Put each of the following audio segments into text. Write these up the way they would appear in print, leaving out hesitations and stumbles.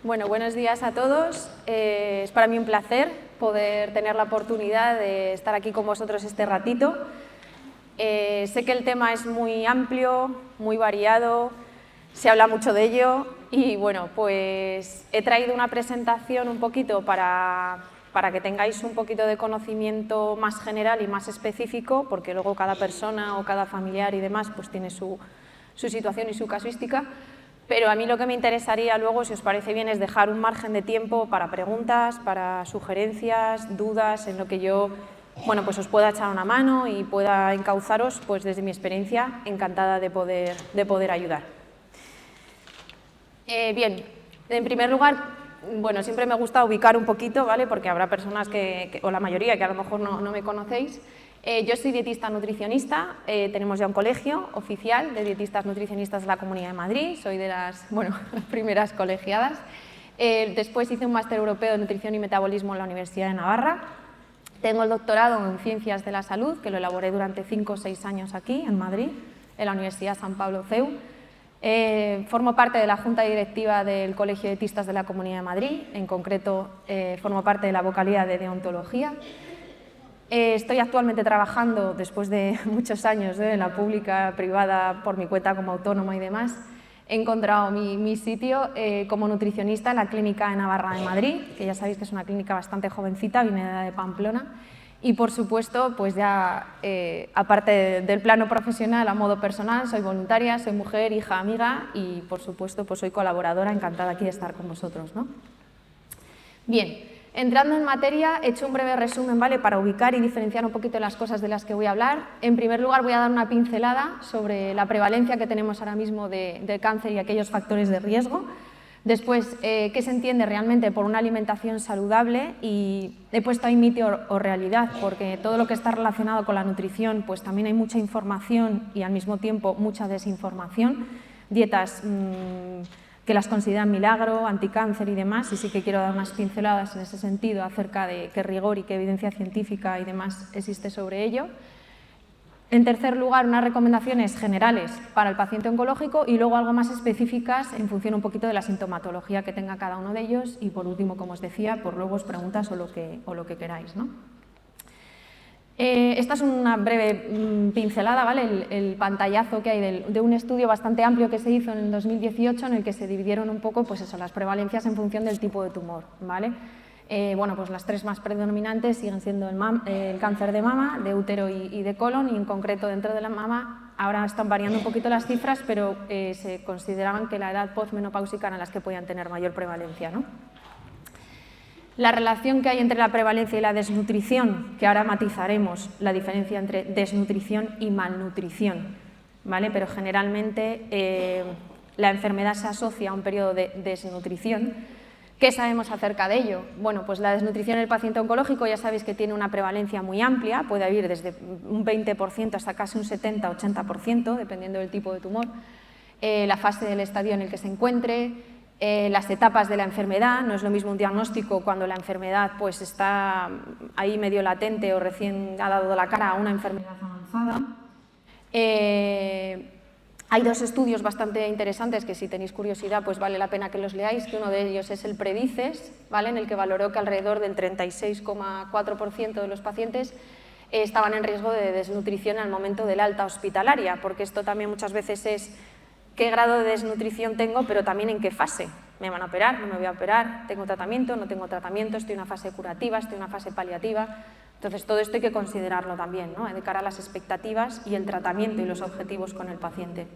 Bueno, buenos días a todos. Es para mí un placer poder tener la oportunidad de estar aquí con vosotros este ratito. Sé que el tema es muy amplio, muy variado, se habla mucho de ello y bueno, pues he traído una presentación un poquito para que tengáis un poquito de conocimiento más general y más específico, porque luego cada persona o cada familiar y demás pues tiene su situación y su casuística. Pero a mí lo que me interesaría luego, si os parece bien, es dejar un margen de tiempo para preguntas, para sugerencias, dudas, en lo que yo, bueno, pues os pueda echar una mano y pueda encauzaros, pues desde mi experiencia, encantada de poder ayudar. Bien, en primer lugar, bueno, siempre me gusta ubicar un poquito, ¿vale? Porque habrá personas o la mayoría que a lo mejor no me conocéis. Yo soy dietista nutricionista, tenemos ya un colegio oficial de dietistas nutricionistas de la Comunidad de Madrid, soy de las primeras colegiadas. Después hice un máster europeo de nutrición y metabolismo en la Universidad de Navarra. Tengo el doctorado en Ciencias de la Salud, que lo elaboré durante 5 o 6 años aquí, en Madrid, en la Universidad San Pablo CEU. Formo parte de la Junta Directiva del Colegio de Dietistas de la Comunidad de Madrid, en concreto formo parte de la vocalía de deontología. Estoy actualmente trabajando, después de muchos años en la pública, privada, por mi cuenta como autónoma y demás. He encontrado mi sitio como nutricionista en la clínica de Navarra de Madrid, que ya sabéis que es una clínica bastante jovencita, viene de Pamplona. Y por supuesto, pues ya aparte del plano profesional, a modo personal, soy voluntaria, soy mujer, hija, amiga y por supuesto pues soy colaboradora, encantada aquí de estar con vosotros, ¿no? Bien. Entrando en materia, he hecho un breve resumen, ¿vale?, para ubicar y diferenciar un poquito las cosas de las que voy a hablar. En primer lugar, voy a dar una pincelada sobre la prevalencia que tenemos ahora mismo de cáncer y aquellos factores de riesgo. Después, qué se entiende realmente por una alimentación saludable y he puesto ahí mito o realidad, porque todo lo que está relacionado con la nutrición, pues también hay mucha información y al mismo tiempo mucha desinformación. Dietas que las consideran milagro, anticáncer y demás, y sí que quiero dar unas pinceladas en ese sentido acerca de qué rigor y qué evidencia científica y demás existe sobre ello. En tercer lugar, unas recomendaciones generales para el paciente oncológico y luego algo más específicas en función un poquito de la sintomatología que tenga cada uno de ellos y por último, como os decía, por luego os preguntas o lo que queráis, ¿no? Esta es una breve pincelada, ¿vale? El pantallazo que hay de un estudio bastante amplio que se hizo en el 2018 en el que se dividieron un poco pues eso, las prevalencias en función del tipo de tumor, ¿vale? Bueno, pues las 3 más predominantes siguen siendo el cáncer de mama, de útero y de colon, y en concreto dentro de la mama ahora están variando un poquito las cifras, pero se consideraban que la edad postmenopáusica eran las que podían tener mayor prevalencia, ¿no? La relación que hay entre la prevalencia y la desnutrición, que ahora matizaremos la diferencia entre desnutrición y malnutrición, ¿vale? Pero generalmente la enfermedad se asocia a un periodo de desnutrición. ¿Qué sabemos acerca de ello? Bueno, pues la desnutrición en el paciente oncológico ya sabéis que tiene una prevalencia muy amplia, puede ir desde un 20% hasta casi un 70-80%, dependiendo del tipo de tumor, la fase del estadio en el que se encuentre, las etapas de la enfermedad. No es lo mismo un diagnóstico cuando la enfermedad pues está ahí medio latente o recién ha dado la cara a una enfermedad avanzada. Hay 2 estudios bastante interesantes que si tenéis curiosidad pues vale la pena que los leáis, que uno de ellos es el PREDICES, ¿vale?, en el que valoró que alrededor del 36,4% de los pacientes estaban en riesgo de desnutrición al momento del alta hospitalaria, porque esto también muchas veces es qué grado de desnutrición tengo, pero también en qué fase. ¿Me van a operar? ¿No me voy a operar? ¿Tengo tratamiento? ¿No tengo tratamiento? ¿Estoy en una fase curativa? ¿Estoy en una fase paliativa? Entonces, todo esto hay que considerarlo también, ¿no?, de cara a las expectativas y el tratamiento y los objetivos con el paciente.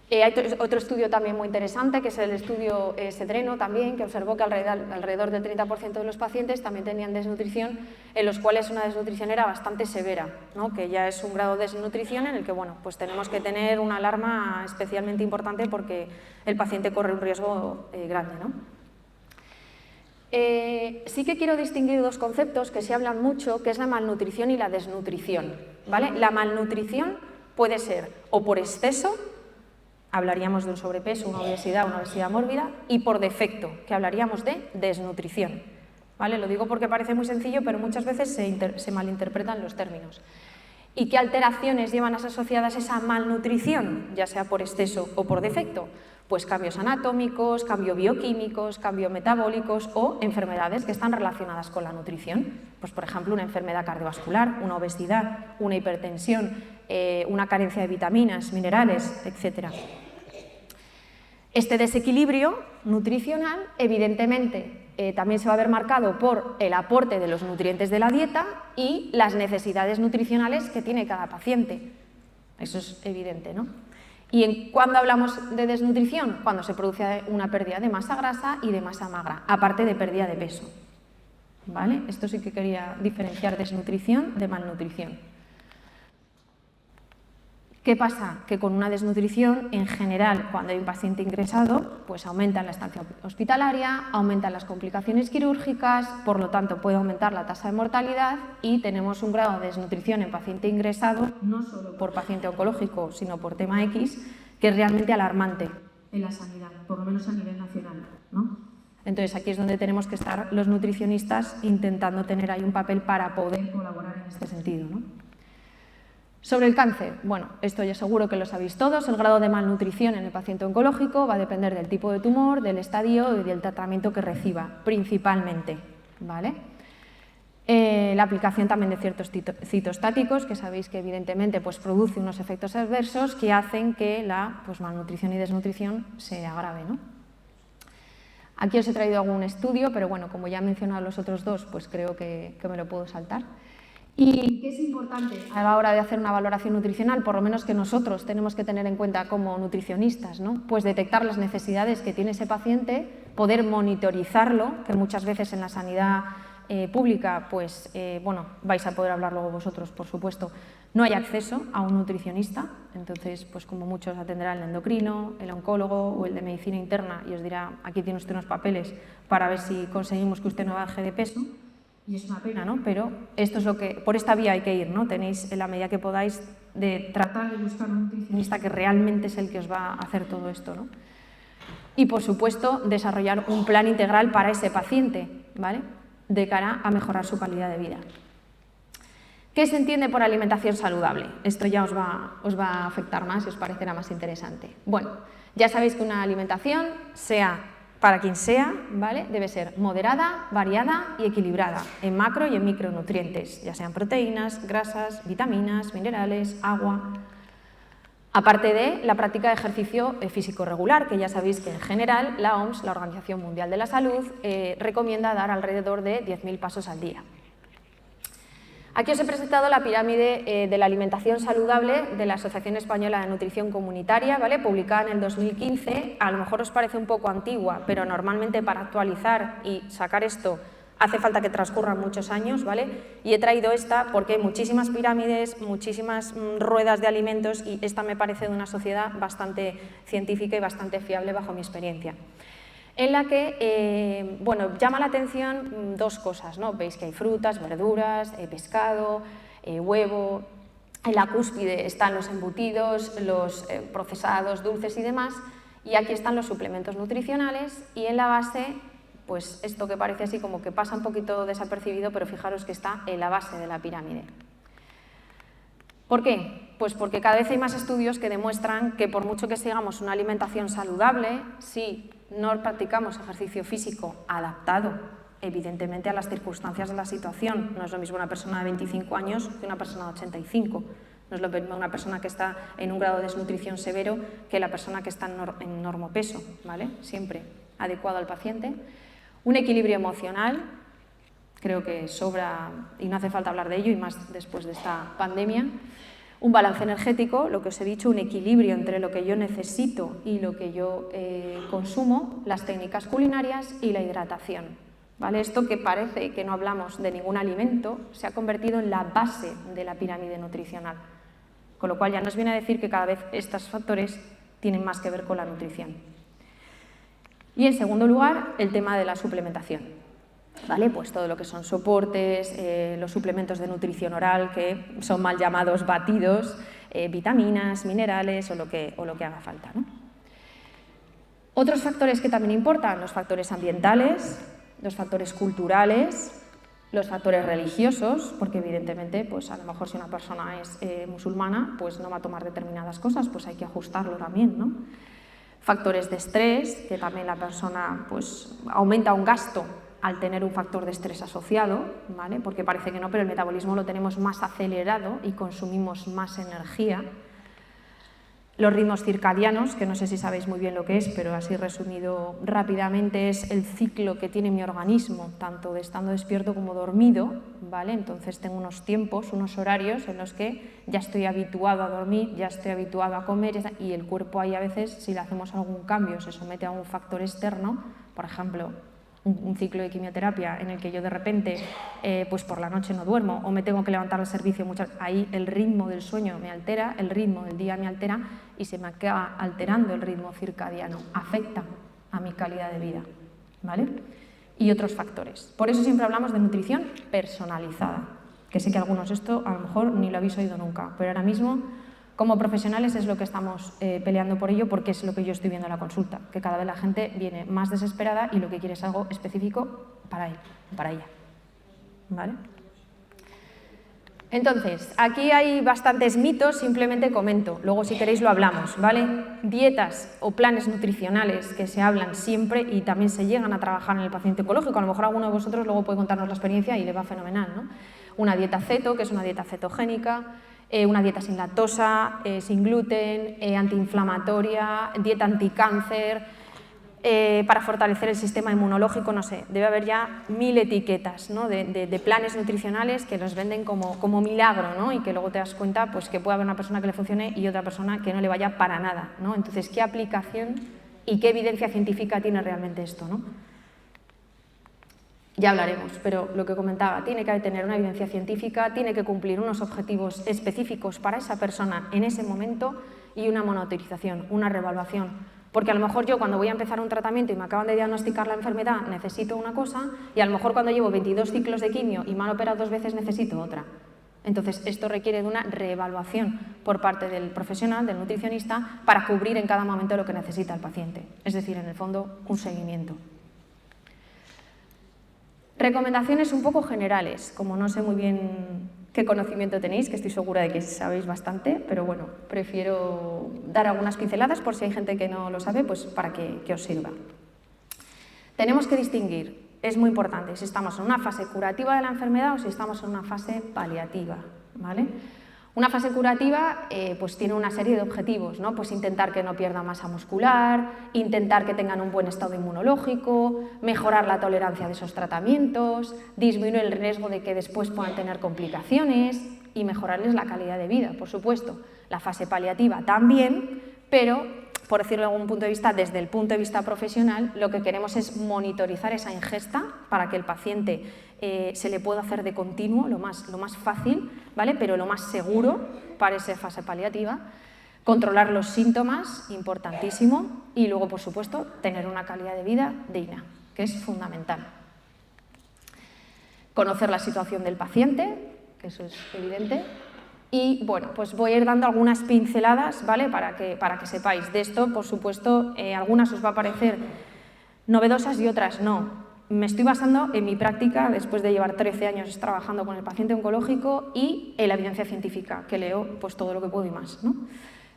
Hay otro estudio también muy interesante, que es el estudio Sedreno también, que observó que alrededor del 30% de los pacientes también tenían desnutrición, en los cuales una desnutrición era bastante severa, ¿no?, que ya es un grado de desnutrición en el que bueno, pues tenemos que tener una alarma especialmente importante porque el paciente corre un riesgo grande, ¿no? Sí que quiero distinguir 2 conceptos que se hablan mucho, que es la malnutrición y la desnutrición, ¿vale? La malnutrición puede ser o por exceso, hablaríamos de un sobrepeso, una obesidad mórbida, y por defecto, que hablaríamos de desnutrición, ¿vale? Lo digo porque parece muy sencillo, pero muchas veces se malinterpretan los términos. ¿Y qué alteraciones llevan asociadas esa malnutrición, ya sea por exceso o por defecto? pues cambios anatómicos, cambios bioquímicos, cambios metabólicos o enfermedades que están relacionadas con la nutrición. Pues, por ejemplo, una enfermedad cardiovascular, una obesidad, una hipertensión, una carencia de vitaminas, minerales, etc. Este desequilibrio nutricional, evidentemente, también se va a ver marcado por el aporte de los nutrientes de la dieta y las necesidades nutricionales que tiene cada paciente. Eso es evidente, ¿no? ¿Y cuándo hablamos de desnutrición? Cuando se produce una pérdida de masa grasa y de masa magra, aparte de pérdida de peso. ¿Vale? Esto sí que quería diferenciar desnutrición de malnutrición. ¿Qué pasa? Que con una desnutrición, en general, cuando hay un paciente ingresado, pues aumenta la estancia hospitalaria, aumentan las complicaciones quirúrgicas, por lo tanto puede aumentar la tasa de mortalidad y tenemos un grado de desnutrición en paciente ingresado, no solo por paciente oncológico, sino por tema X, que es realmente alarmante en la sanidad, por lo menos a nivel nacional, ¿no? Entonces aquí es donde tenemos que estar los nutricionistas intentando tener ahí un papel para poder colaborar en este sentido, ¿no? Sobre el cáncer, bueno, esto ya seguro que lo sabéis todos, el grado de malnutrición en el paciente oncológico va a depender del tipo de tumor, del estadio y del tratamiento que reciba, principalmente, ¿vale? La aplicación también de ciertos citostáticos, que sabéis que evidentemente pues, produce unos efectos adversos que hacen que la malnutrición y desnutrición se agrave, ¿no? Aquí os he traído algún estudio, pero bueno, como ya he mencionado los otros dos, pues creo que me lo puedo saltar. ¿Y qué es importante a la hora de hacer una valoración nutricional? Por lo menos que nosotros tenemos que tener en cuenta como nutricionistas, ¿no? Pues detectar las necesidades que tiene ese paciente, poder monitorizarlo, que muchas veces en la sanidad pública, pues bueno, vais a poder hablar luego vosotros, por supuesto, no hay acceso a un nutricionista, entonces pues como muchos atenderá el endocrino, el oncólogo o el de medicina interna y os dirá, aquí tiene usted unos papeles para ver si conseguimos que usted no baje de peso. Y es una pena, ¿no? Pero esto es lo que, por esta vía hay que ir, ¿no? Tenéis en la medida que podáis de tratar de buscar un nutricionista que realmente es el que os va a hacer todo esto, ¿no? Y por supuesto desarrollar un plan integral para ese paciente, ¿vale? De cara a mejorar su calidad de vida. ¿Qué se entiende por alimentación saludable? Esto ya os va a afectar más y os parecerá más interesante. Bueno, ya sabéis que una alimentación, sea para quien sea, ¿vale? Debe ser moderada, variada y equilibrada en macro y en micronutrientes, ya sean proteínas, grasas, vitaminas, minerales, agua. Aparte de la práctica de ejercicio físico regular, que ya sabéis que en general la OMS, la Organización Mundial de la Salud, recomienda dar alrededor de 10.000 pasos al día. Aquí os he presentado la pirámide de la alimentación saludable de la Asociación Española de Nutrición Comunitaria, ¿vale? Publicada en el 2015, a lo mejor os parece un poco antigua, pero normalmente para actualizar y sacar esto hace falta que transcurran muchos años, ¿vale? Y he traído esta porque hay muchísimas pirámides, muchísimas ruedas de alimentos y esta me parece de una sociedad bastante científica y bastante fiable bajo mi experiencia. En la que, bueno, llama la atención dos cosas, ¿no? Veis que hay frutas, verduras, pescado, huevo, en la cúspide están los embutidos, los procesados, dulces y demás, y aquí están los suplementos nutricionales y en la base, pues esto que parece así como que pasa un poquito desapercibido, pero fijaros que está en la base de la pirámide. ¿Por qué? Pues porque cada vez hay más estudios que demuestran que por mucho que sigamos una alimentación saludable, si no practicamos ejercicio físico adaptado, evidentemente, a las circunstancias de la situación. No es lo mismo una persona de 25 años que una persona de 85. No es lo mismo una persona que está en un grado de desnutrición severo que la persona que está en normopeso, ¿vale? Siempre adecuado al paciente. Un equilibrio emocional, creo que sobra y no hace falta hablar de ello, y más después de esta pandemia. Un balance energético, lo que os he dicho, un equilibrio entre lo que yo necesito y lo que yo consumo, las técnicas culinarias y la hidratación, ¿vale? Esto que parece que no hablamos de ningún alimento, se ha convertido en la base de la pirámide nutricional, con lo cual ya nos viene a decir que cada vez estos factores tienen más que ver con la nutrición. Y en segundo lugar, el tema de la suplementación. ¿Vale? Pues todo lo que son soportes, los suplementos de nutrición oral, que son mal llamados batidos, vitaminas, minerales o lo que haga falta, ¿no? Otros factores que también importan, los factores ambientales, los factores culturales, los factores religiosos, porque evidentemente, pues a lo mejor si una persona es musulmana, pues no va a tomar determinadas cosas, pues hay que ajustarlo también, ¿no? Factores de estrés, que también la persona pues, aumenta un gasto al tener un factor de estrés asociado, ¿vale? Porque parece que no, pero el metabolismo lo tenemos más acelerado y consumimos más energía. Los ritmos circadianos, que no sé si sabéis muy bien lo que es, pero así resumido rápidamente, es el ciclo que tiene mi organismo, tanto de estando despierto como dormido, ¿vale? Entonces tengo unos tiempos, unos horarios en los que ya estoy habituado a dormir, ya estoy habituado a comer, y el cuerpo ahí a veces, si le hacemos algún cambio, se somete a un factor externo, por ejemplo, un ciclo de quimioterapia en el que yo de repente pues por la noche no duermo o me tengo que levantar al servicio, ahí el ritmo del sueño me altera, el ritmo del día me altera y se me acaba alterando el ritmo circadiano, afecta a mi calidad de vida, ¿vale? Y otros factores. Por eso siempre hablamos de nutrición personalizada, que sé que algunos esto a lo mejor ni lo habéis oído nunca, pero ahora mismo como profesionales es lo que estamos peleando por ello, porque es lo que yo estoy viendo en la consulta, que cada vez la gente viene más desesperada y lo que quiere es algo específico para él, para ella, ¿vale? Entonces, aquí hay bastantes mitos, simplemente comento, luego si queréis lo hablamos, ¿vale? Dietas o planes nutricionales que se hablan siempre y también se llegan a trabajar en el paciente oncológico, a lo mejor alguno de vosotros luego puede contarnos la experiencia y le va fenomenal, ¿no? Una dieta ceto, que es una dieta cetogénica, una dieta sin lactosa, sin gluten, antiinflamatoria, dieta anticáncer, para fortalecer el sistema inmunológico, no sé, debe haber ya 1000 etiquetas, ¿no? de planes nutricionales que los venden como milagro, ¿no? Y que luego te das cuenta pues, que puede haber una persona que le funcione y otra persona que no le vaya para nada, ¿no? Entonces, ¿qué aplicación y qué evidencia científica tiene realmente esto, ¿no? Ya hablaremos, pero lo que comentaba, tiene que tener una evidencia científica, tiene que cumplir unos objetivos específicos para esa persona en ese momento y una monitorización, una reevaluación. Porque a lo mejor yo cuando voy a empezar un tratamiento y me acaban de diagnosticar la enfermedad necesito una cosa y a lo mejor cuando llevo 22 ciclos de quimio y me han operado 2 veces necesito otra. Entonces esto requiere de una reevaluación por parte del profesional, del nutricionista, para cubrir en cada momento lo que necesita el paciente. Es decir, en el fondo, un seguimiento. Recomendaciones un poco generales, como no sé muy bien qué conocimiento tenéis, que estoy segura de que sabéis bastante, pero bueno, prefiero dar algunas pinceladas por si hay gente que no lo sabe, pues para que os sirva. Tenemos que distinguir, es muy importante, si estamos en una fase curativa de la enfermedad o si estamos en una fase paliativa, ¿vale? Una fase curativa pues tiene una serie de objetivos, ¿no? Pues intentar que no pierdan masa muscular, intentar que tengan un buen estado inmunológico, mejorar la tolerancia de esos tratamientos, disminuir el riesgo de que después puedan tener complicaciones y mejorarles la calidad de vida, por supuesto. La fase paliativa también, pero, por decirlo de algún punto de vista, desde el punto de vista profesional, lo que queremos es monitorizar esa ingesta para que el paciente se le pueda hacer de continuo, lo más fácil, ¿vale? Pero lo más seguro para esa fase paliativa. Controlar los síntomas, importantísimo, y luego, por supuesto, tener una calidad de vida digna, que es fundamental. Conocer la situación del paciente, que eso es evidente. Y bueno, pues voy a ir dando algunas pinceladas, ¿vale? Para que sepáis. De esto, por supuesto, algunas os va a parecer novedosas y otras no. Me estoy basando en mi práctica, después de llevar 13 años trabajando con el paciente oncológico y en la evidencia científica, que leo pues todo lo que puedo y más, ¿no?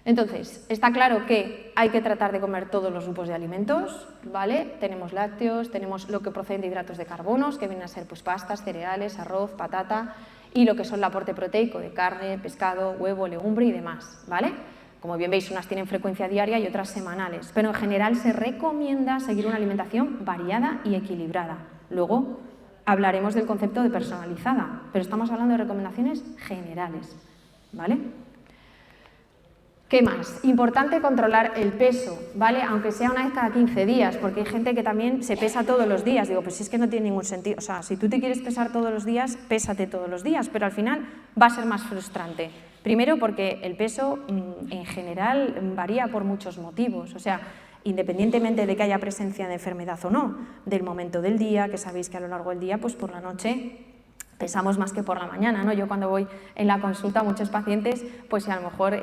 Entonces, está claro que hay que tratar de comer todos los grupos de alimentos, ¿vale? Tenemos lácteos, tenemos lo que proceden de hidratos de carbonos, que vienen a ser pues pastas, cereales, arroz, patata, y lo que son el aporte proteico de carne, pescado, huevo, legumbre y demás, ¿vale? Como bien veis, unas tienen frecuencia diaria y otras semanales, pero en general se recomienda seguir una alimentación variada y equilibrada. Luego hablaremos del concepto de personalizada, pero estamos hablando de recomendaciones generales, ¿vale? ¿Qué más? Importante controlar el peso, ¿vale? Aunque sea una vez cada 15 días, porque hay gente que también se pesa todos los días. Digo, pues si es que no tiene ningún sentido. O sea, si tú te quieres pesar todos los días, pésate todos los días, pero al final va a ser más frustrante. Primero porque el peso en general varía por muchos motivos, o sea, independientemente de que haya presencia de enfermedad o no, del momento del día, que sabéis que a lo largo del día, pues por la noche pesamos más que por la mañana, ¿no? Yo cuando voy en la consulta a muchos pacientes, pues si a lo mejor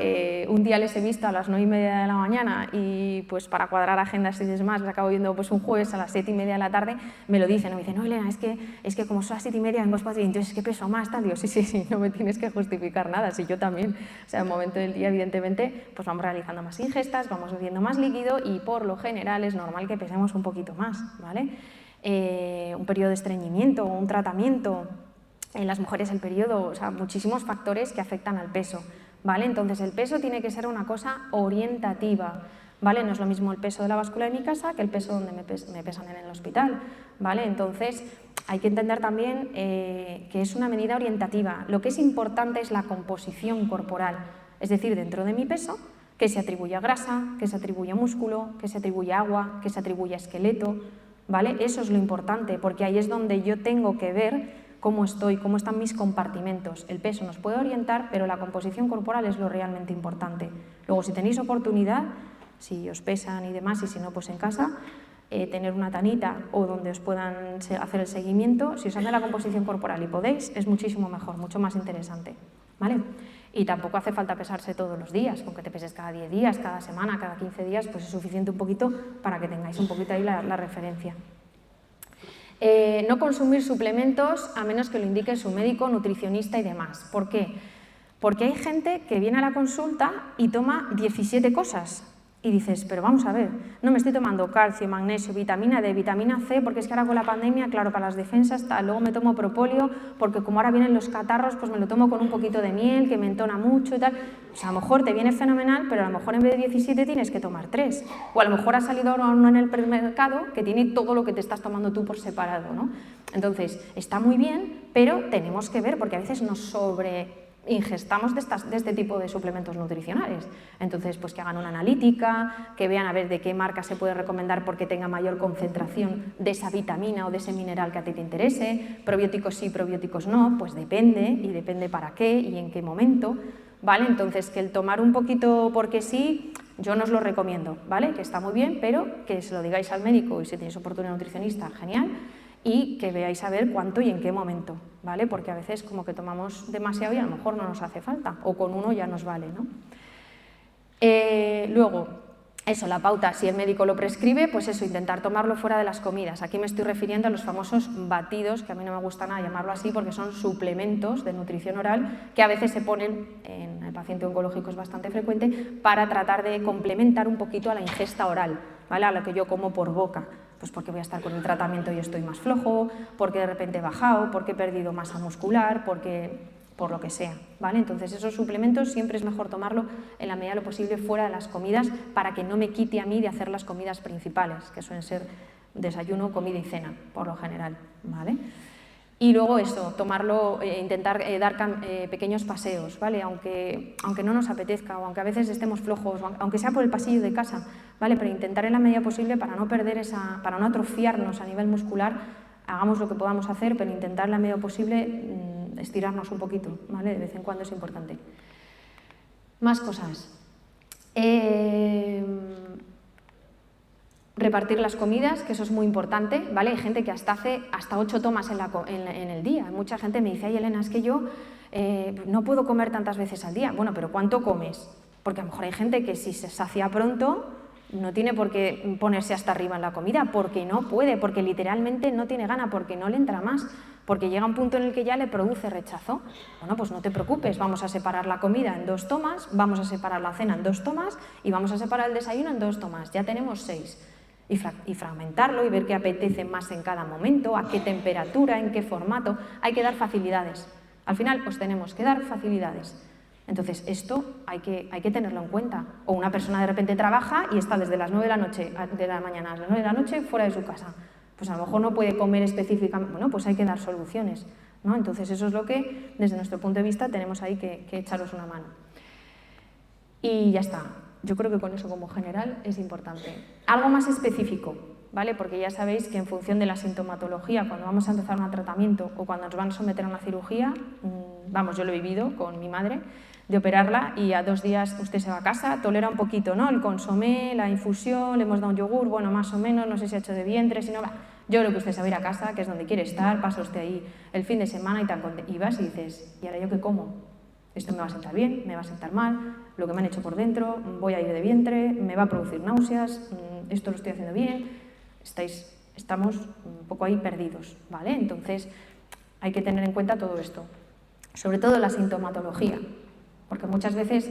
un día les he visto a las 9:30 de la mañana y pues para cuadrar agendas y demás les acabo viendo pues un jueves a las 7:30 de la tarde, me lo dicen, me dicen, no Elena, es que como son las 7:30 vengo espacio y entonces es que peso más, tal. Digo, sí, no me tienes que justificar nada, si yo también. O sea, en un momento del día, evidentemente, pues vamos realizando más ingestas, vamos bebiendo más líquido y por lo general es normal que pesemos un poquito más, ¿vale? Un periodo de estreñimiento, un tratamiento. En las mujeres el periodo, o sea, muchísimos factores que afectan al peso, ¿vale? Entonces el peso tiene que ser una cosa orientativa, ¿vale? No es lo mismo el peso de la báscula de mi casa que el peso donde me pesan en el hospital, ¿vale? Entonces hay que entender también que es una medida orientativa. Lo que es importante es la composición corporal, es decir, dentro de mi peso, que se atribuye a grasa, que se atribuye a músculo, que se atribuye a agua, que se atribuye a esqueleto, ¿vale? Eso es lo importante, porque ahí es donde yo tengo que ver cómo estoy, cómo están mis compartimentos. El peso nos puede orientar, pero la composición corporal es lo realmente importante. Luego, si tenéis oportunidad, si os pesan y demás, y si no, pues en casa, tener una tanita o donde os puedan hacer el seguimiento, si os hacen la composición corporal y podéis, es muchísimo mejor, mucho más interesante, ¿vale? Y tampoco hace falta pesarse todos los días, con que te peses cada 10 días, cada semana, cada 15 días, pues es suficiente un poquito para que tengáis un poquito ahí la referencia. No consumir suplementos a menos que lo indique su médico, nutricionista y demás. ¿Por qué? Porque hay gente que viene a la consulta y toma 17 cosas y dices, pero vamos a ver, no me estoy tomando calcio, magnesio, vitamina D, vitamina C, porque es que ahora con la pandemia, claro, para las defensas, tal, luego me tomo propóleo, porque como ahora vienen los catarros, pues me lo tomo con un poquito de miel, que me entona mucho y tal. Pues a lo mejor te viene fenomenal, pero a lo mejor en vez de 17 tienes que tomar 3. O a lo mejor ha salido ahora uno en el premercado que tiene todo lo que te estás tomando tú por separado, ¿no? Entonces, está muy bien, pero tenemos que ver, porque a veces nos ingestamos de este tipo de suplementos nutricionales. Entonces, pues que hagan una analítica, que vean a ver de qué marca se puede recomendar porque tenga mayor concentración de esa vitamina o de ese mineral que a ti te interese, probióticos sí, probióticos no, pues depende, y depende para qué y en qué momento, ¿vale? Entonces, que el tomar un poquito porque sí, yo no os lo recomiendo, ¿vale? Que está muy bien, pero que se lo digáis al médico y si tenéis oportunidad nutricionista, genial, y que veáis a ver cuánto y en qué momento, ¿vale? Porque a veces como que tomamos demasiado y a lo mejor no nos hace falta, o con uno ya nos vale, ¿no? Luego, eso, la pauta, si el médico lo prescribe, pues eso, intentar tomarlo fuera de las comidas. Aquí me estoy refiriendo a los famosos batidos, que a mí no me gusta nada llamarlo así, porque son suplementos de nutrición oral que a veces se ponen, en el paciente oncológico es bastante frecuente, para tratar de complementar un poquito a la ingesta oral, ¿vale? A lo que yo como por boca. Pues porque voy a estar con el tratamiento y estoy más flojo, porque de repente he bajado, porque he perdido masa muscular, por lo que sea, ¿vale? Entonces esos suplementos siempre es mejor tomarlo en la medida de lo posible fuera de las comidas para que no me quite a mí de hacer las comidas principales, que suelen ser desayuno, comida y cena, por lo general, ¿vale? Y luego eso, tomarlo, intentar dar pequeños paseos, ¿vale? Aunque no nos apetezca o aunque a veces estemos flojos, aunque sea por el pasillo de casa, ¿vale? Pero intentar en la medida posible para no perder para no atrofiarnos a nivel muscular, hagamos lo que podamos hacer, pero intentar en la medida posible estirarnos un poquito, ¿vale? De vez en cuando es importante. Más cosas. Repartir las comidas, que eso es muy importante, ¿vale? Hay gente que hasta hace 8 tomas en el día. Mucha gente me dice, ay Elena, es que yo no puedo comer tantas veces al día. Bueno, pero ¿cuánto comes? Porque a lo mejor hay gente que si se sacia pronto no tiene por qué ponerse hasta arriba en la comida, porque no puede, porque literalmente no tiene gana, porque no le entra más, porque llega un punto en el que ya le produce rechazo. Bueno, pues no te preocupes, vamos a separar la comida en 2 tomas, vamos a separar la cena en 2 tomas y vamos a separar el desayuno en 2 tomas. Ya tenemos 6. Y fragmentarlo y ver qué apetece más en cada momento, a qué temperatura, en qué formato. Hay que dar facilidades. Al final os tenemos que dar facilidades. Entonces esto hay que tenerlo en cuenta. O una persona de repente trabaja y está desde las 9 de la mañana a las 9 de la noche fuera de su casa. Pues a lo mejor no puede comer específicamente. Bueno, pues hay que dar soluciones, ¿no? Entonces eso es lo que desde nuestro punto de vista tenemos ahí que echaros una mano. Y ya está. Yo creo que con eso como general es importante. Algo más específico, ¿vale? Porque ya sabéis que en función de la sintomatología, cuando vamos a empezar un tratamiento o cuando nos van a someter a una cirugía, vamos, yo lo he vivido con mi madre, de operarla y a 2 días usted se va a casa, tolera un poquito, ¿no? El consomé, la infusión, le hemos dado un yogur, bueno, más o menos, no sé si ha hecho de vientre, si no, Yo creo que usted se va a ir a casa, que es donde quiere estar, pasa usted ahí el fin de semana y vas y dices, ¿y ahora yo qué como? Esto me va a sentar bien, me va a sentar mal, lo que me han hecho por dentro, voy a ir de vientre, me va a producir náuseas, esto lo estoy haciendo bien, estamos un poco ahí perdidos, ¿vale? Entonces hay que tener en cuenta todo esto, sobre todo la sintomatología, porque muchas veces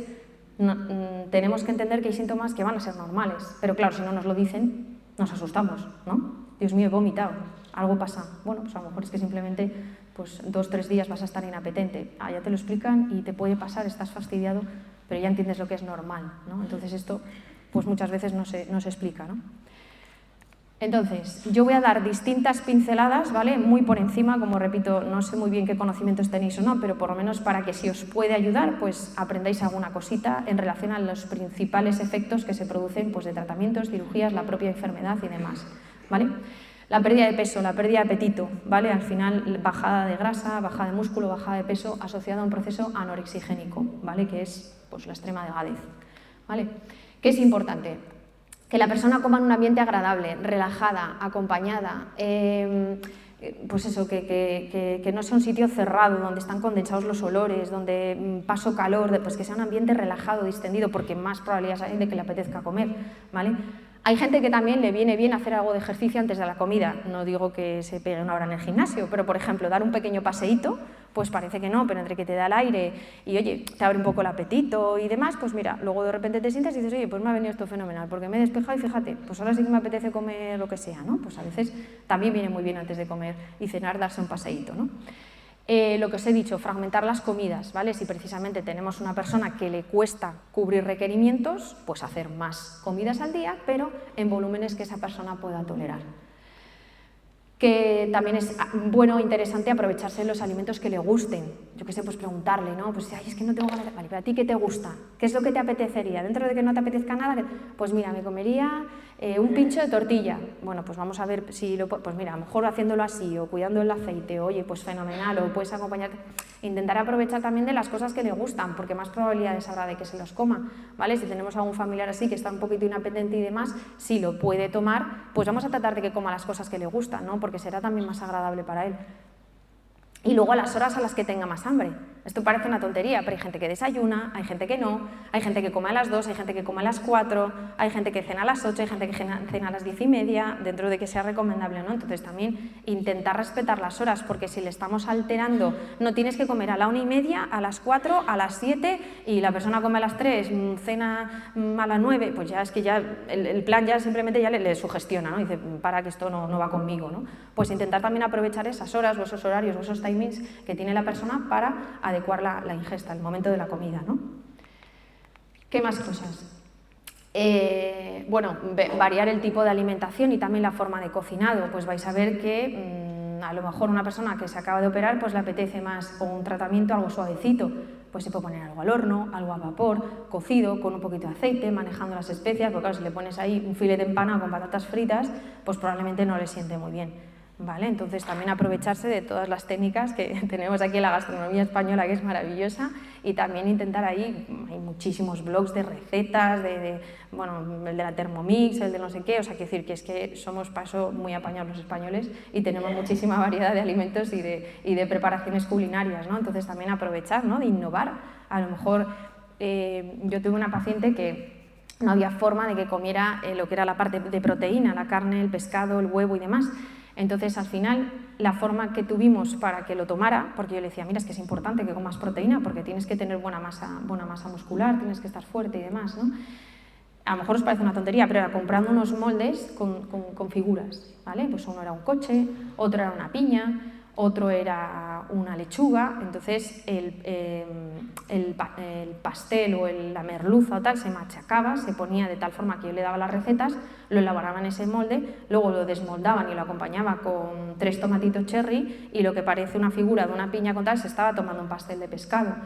tenemos que entender que hay síntomas que van a ser normales, pero claro, si no nos lo dicen, nos asustamos, ¿no? Dios mío, he vomitado, algo pasa. Bueno, pues a lo mejor es que simplemente pues 2 o 3 días vas a estar inapetente. Ya te lo explican y te puede pasar, estás fastidiado, pero ya entiendes lo que es normal, ¿no? Entonces esto pues muchas veces no se explica, ¿no? Entonces, yo voy a dar distintas pinceladas, ¿vale? Muy por encima, como repito, no sé muy bien qué conocimientos tenéis o no, pero por lo menos para que si os puede ayudar, pues aprendáis alguna cosita en relación a los principales efectos que se producen pues, de tratamientos, cirugías, la propia enfermedad y demás, ¿vale? La pérdida de peso, la pérdida de apetito, ¿vale? Al final, bajada de grasa, bajada de músculo, bajada de peso asociada a un proceso anorexigénico, ¿vale? Que es pues, la extrema delgadez, ¿vale? ¿Qué es importante? Que la persona coma en un ambiente agradable, relajada, acompañada, pues eso, que no sea un sitio cerrado donde están condensados los olores, donde paso calor, pues que sea un ambiente relajado, distendido, porque más probabilidades hay de que le apetezca comer, ¿vale? Hay gente que también le viene bien hacer algo de ejercicio antes de la comida. No digo que se pegue una hora en el gimnasio, pero por ejemplo, dar un pequeño paseíto, pues parece que no, pero entre que te da el aire y oye, te abre un poco el apetito y demás, pues mira, luego de repente te sientas y dices, oye, pues me ha venido esto fenomenal, porque me he despejado y fíjate, pues ahora sí que me apetece comer lo que sea, ¿no? Pues a veces también viene muy bien antes de comer y cenar darse un paseíto, ¿no? Lo que os he dicho, fragmentar las comidas, ¿vale? Si precisamente tenemos una persona que le cuesta cubrir requerimientos, pues hacer más comidas al día, pero en volúmenes que esa persona pueda tolerar. Que también es bueno e interesante aprovecharse de los alimentos que le gusten. Yo qué sé, pues preguntarle, ¿no? Pues ay, es que no tengo ganas de... Vale, pero ¿a ti qué te gusta? ¿Qué es lo que te apetecería? Dentro de que no te apetezca nada, pues mira, me comería un pincho de tortilla. Bueno, pues vamos a ver si lo... Pues mira, a lo mejor haciéndolo así o cuidando el aceite, oye, pues fenomenal, o puedes acompañarte... Intentar aprovechar también de las cosas que le gustan, porque más probabilidades habrá de que se los coma, ¿vale? Si tenemos a algún familiar así que está un poquito inapetente y demás, si lo puede tomar, pues vamos a tratar de que coma las cosas que le gustan, ¿no? Porque será también más agradable para él. Y luego a las horas a las que tenga más hambre. Esto parece una tontería, pero hay gente que desayuna, hay gente que no, hay gente que come a las 2, hay gente que come a las 4, hay gente que cena a las 8, hay gente que cena a las 10:30, dentro de que sea recomendable o no. Entonces también intentar respetar las horas, porque si le estamos alterando, no tienes que comer a la 1:30, a las 4, a las 7 y la persona come a las 3, cena a las 9, pues ya es que ya el plan ya simplemente ya le sugestiona, ¿no? Dice, para que esto no va conmigo, ¿no? Pues intentar también aprovechar esas horas o esos horarios o esos timings que tiene la persona para adecuar la ingesta, el momento de la comida, ¿no? ¿Qué más cosas? Bueno, variar el tipo de alimentación y también la forma de cocinado, pues vais a ver que a lo mejor una persona que se acaba de operar pues le apetece más o un tratamiento algo suavecito, pues se puede poner algo al horno, algo a vapor, cocido, con un poquito de aceite, manejando las especias, porque claro, si le pones ahí un filete empanado con patatas fritas, pues probablemente no le siente muy bien. ¿Vale? Entonces también aprovecharse de todas las técnicas que tenemos aquí en la gastronomía española, que es maravillosa, y también intentar ahí, hay muchísimos blogs de recetas, bueno, el de la Thermomix, el de no sé qué, o sea, quiero decir que es que somos paso muy apañados los españoles y tenemos muchísima variedad de alimentos y de preparaciones culinarias, ¿no? Entonces también aprovechar, ¿no? De innovar. A lo mejor yo tuve una paciente que no había forma de que comiera lo que era la parte de proteína, la carne, el pescado, el huevo y demás. Entonces, al final, la forma que tuvimos para que lo tomara, porque yo le decía, mira, es que es importante que comas proteína porque tienes que tener buena masa muscular, tienes que estar fuerte y demás, ¿no? A lo mejor os parece una tontería, pero era comprando unos moldes con figuras, ¿vale? Pues uno era un coche, otro era una piña, otro era una lechuga, entonces el pastel o la merluza o tal se machacaba, se ponía de tal forma que yo le daba las recetas, lo elaboraba en ese molde, luego lo desmoldaban y lo acompañaba con 3 tomatitos cherry y lo que parece una figura de una piña con tal se estaba tomando un pastel de pescado,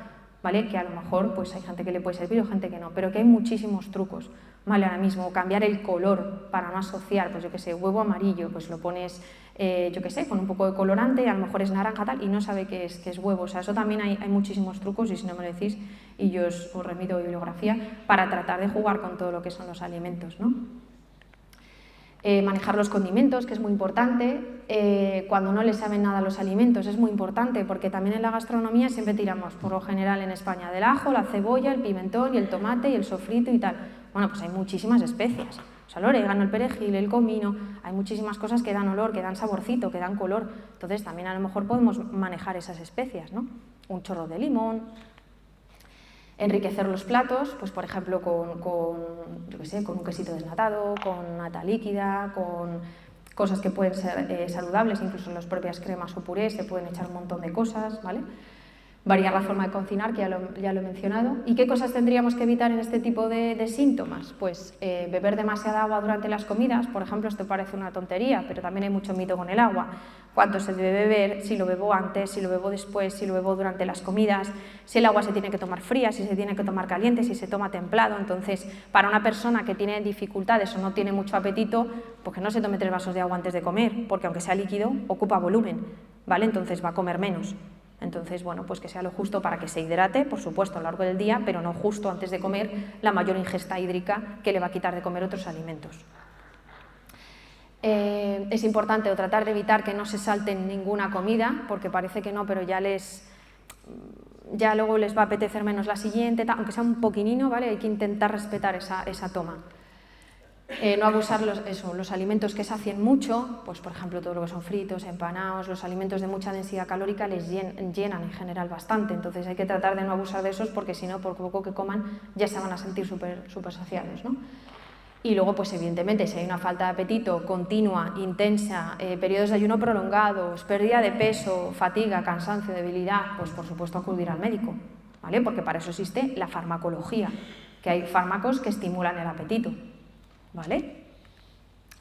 ¿vale? Que a lo mejor pues hay gente que le puede servir o gente que no, pero que hay muchísimos trucos, ¿vale? Ahora mismo cambiar el color para no asociar, pues yo qué sé, huevo amarillo, pues lo pones yo qué sé, con un poco de colorante, a lo mejor es naranja tal y no sabe que es huevo, o sea, eso también hay muchísimos trucos y si no me lo decís y yo os remito a bibliografía para tratar de jugar con todo lo que son los alimentos, ¿no? Manejar los condimentos, que es muy importante. Cuando no le saben nada a los alimentos, es muy importante, porque también en la gastronomía siempre tiramos, por lo general en España, del ajo, la cebolla, el pimentón y el tomate y el sofrito y tal. Bueno, pues hay muchísimas especias. O sea, el orégano, el perejil, el comino, hay muchísimas cosas que dan olor, que dan saborcito, que dan color. Entonces también a lo mejor podemos manejar esas especias, ¿no? Un chorro de limón. Enriquecer los platos, pues por ejemplo yo qué sé, con un quesito desnatado, con nata líquida, con cosas que pueden ser saludables, incluso en las propias cremas o purés se pueden echar un montón de cosas, ¿vale? Variar la forma de cocinar, que ya lo he mencionado. ¿Y qué cosas tendríamos que evitar en este tipo de síntomas? Pues beber demasiada agua durante las comidas, por ejemplo, esto parece una tontería, pero también hay mucho mito con el agua. ¿Cuánto se debe beber? Si lo bebo antes, si lo bebo después, si lo bebo durante las comidas, si el agua se tiene que tomar fría, si se tiene que tomar caliente, si se toma templado. Entonces, para una persona que tiene dificultades o no tiene mucho apetito, pues que no se tome 3 vasos de agua antes de comer, porque aunque sea líquido, ocupa volumen, ¿vale? Entonces va a comer menos. Entonces, bueno, pues que sea lo justo para que se hidrate, por supuesto, a lo largo del día, pero no justo antes de comer la mayor ingesta hídrica que le va a quitar de comer otros alimentos. Es importante tratar de evitar que no se salten ninguna comida, porque parece que no, pero ya luego les va a apetecer menos la siguiente, aunque sea un poquinino, ¿vale? Hay que intentar respetar esa toma. No abusar los alimentos que sacien mucho, pues por ejemplo todo lo que son fritos, empanados, los alimentos de mucha densidad calórica les llenan en general bastante, entonces hay que tratar de no abusar de esos porque si no, por poco que coman ya se van a sentir súper saciados, ¿no? Y luego, pues evidentemente, si hay una falta de apetito continua, intensa, periodos de ayuno prolongados, pérdida de peso, fatiga, cansancio, debilidad, pues por supuesto acudir al médico, ¿vale? Porque para eso existe la farmacología, que hay fármacos que estimulan el apetito. ¿Vale?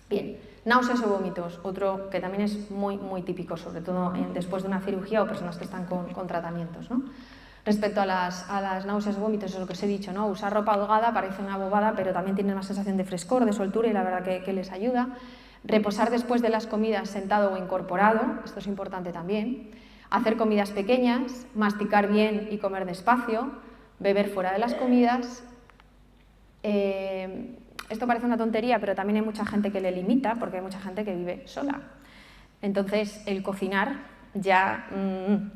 Bien, náuseas o vómitos, otro que también es muy típico, sobre todo después de una cirugía o personas que están con tratamientos, ¿no? Respecto a las náuseas o vómitos, es lo que os he dicho, ¿no? Usar ropa holgada parece una bobada, pero también tiene una sensación de frescor, de soltura y la verdad que les ayuda. Reposar después de las comidas sentado o incorporado, esto es importante también. Hacer comidas pequeñas, masticar bien y comer despacio, beber fuera de las comidas. Esto parece una tontería, pero también hay mucha gente que le limita, porque hay mucha gente que vive sola. Entonces, el cocinar, ya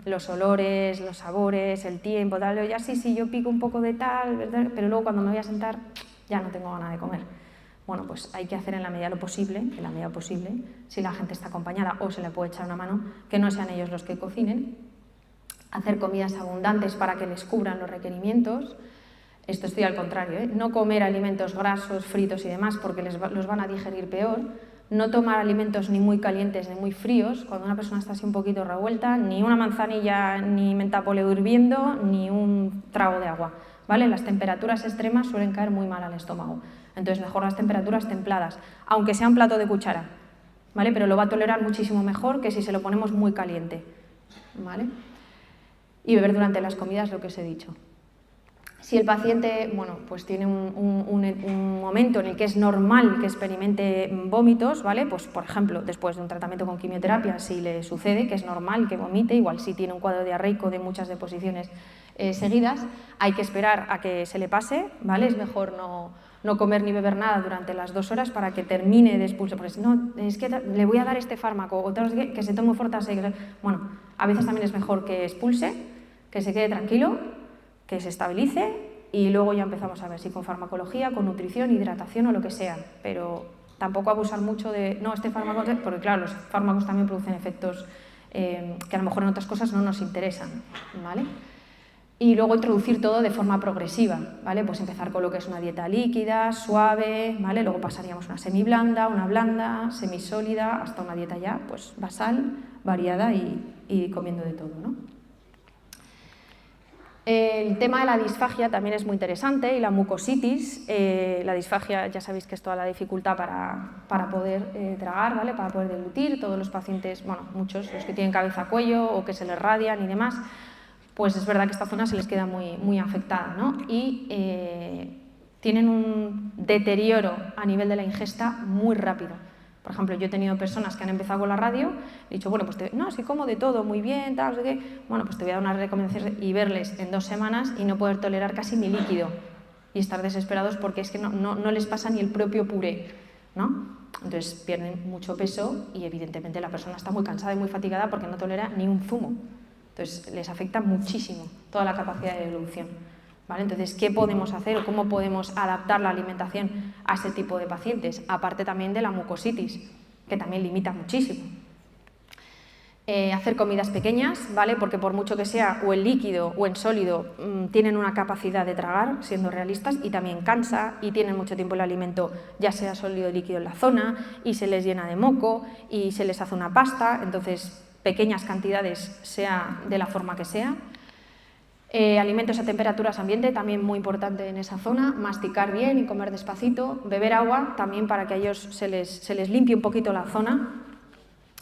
los olores, los sabores, el tiempo, tal, ya sí, yo pico un poco de tal, ¿verdad? Pero luego cuando me voy a sentar, ya no tengo ganas de comer. Bueno, pues hay que hacer en la medida posible, si la gente está acompañada o se le puede echar una mano, que no sean ellos los que cocinen. Hacer comidas abundantes para que les cubran los requerimientos. Esto estoy al contrario, ¿eh? No comer alimentos grasos, fritos y demás porque los van a digerir peor. No tomar alimentos ni muy calientes ni muy fríos. Cuando una persona está así un poquito revuelta, ni una manzanilla ni mentapoleo hirviendo, ni un trago de agua, ¿vale? Las temperaturas extremas suelen caer muy mal al estómago. Entonces, mejor las temperaturas templadas, aunque sea un plato de cuchara, ¿vale? Pero lo va a tolerar muchísimo mejor que si se lo ponemos muy caliente, ¿vale? Y beber durante las comidas, lo que os he dicho. Si el paciente, bueno, pues tiene un momento en el que es normal que experimente vómitos, ¿vale? Pues, por ejemplo, después de un tratamiento con quimioterapia, si le sucede, que es normal que vomite, igual si tiene un cuadro diarreico de muchas deposiciones seguidas, hay que esperar a que se le pase, ¿vale? Es mejor no comer ni beber nada durante las 2 horas para que termine de expulsar, porque si no, es que le voy a dar este fármaco, o que se tome Fortaseg. Bueno, a veces también es mejor que expulse, que se quede tranquilo, que se estabilice y luego ya empezamos a ver si con farmacología, con nutrición, hidratación o lo que sea, pero tampoco abusar mucho de, no, este fármaco, porque claro, los fármacos también producen efectos que a lo mejor en otras cosas no nos interesan, ¿vale? Y luego introducir todo de forma progresiva, ¿vale? Pues empezar con lo que es una dieta líquida, suave, ¿vale? Luego pasaríamos a una semiblanda, una blanda, semisólida, hasta una dieta ya, pues basal, variada y comiendo de todo, ¿no? El tema de la disfagia también es muy interesante y la mucositis. La disfagia, ya sabéis que es toda la dificultad para poder tragar, ¿vale? Para poder deglutir. Todos los pacientes, bueno, muchos, los que tienen cabeza-cuello o que se les radian y demás, pues es verdad que esta zona se les queda muy afectada, ¿no? Y tienen un deterioro a nivel de la ingesta muy rápido. Por ejemplo, yo he tenido personas que han empezado con la radio, he dicho, bueno, pues no, si como de todo, muy bien, tal, no sé qué. Bueno, pues te voy a dar unas recomendaciones y verles en 2 semanas y no poder tolerar casi ni líquido y estar desesperados porque es que no les pasa ni el propio puré, ¿no? Entonces pierden mucho peso y evidentemente la persona está muy cansada y muy fatigada porque no tolera ni un zumo. Entonces les afecta muchísimo toda la capacidad de devolución. ¿Vale? Entonces, ¿qué podemos hacer o cómo podemos adaptar la alimentación a ese tipo de pacientes? Aparte también de la mucositis, que también limita muchísimo. Hacer comidas pequeñas, ¿vale? Porque por mucho que sea o en líquido o en sólido, tienen una capacidad de tragar, siendo realistas, y también cansa y tienen mucho tiempo el alimento, ya sea sólido o líquido en la zona, y se les llena de moco y se les hace una pasta, entonces pequeñas cantidades, sea de la forma que sea. Alimentos a temperaturas ambiente, también muy importante en esa zona, masticar bien y comer despacito, beber agua también para que a ellos se les limpie un poquito la zona.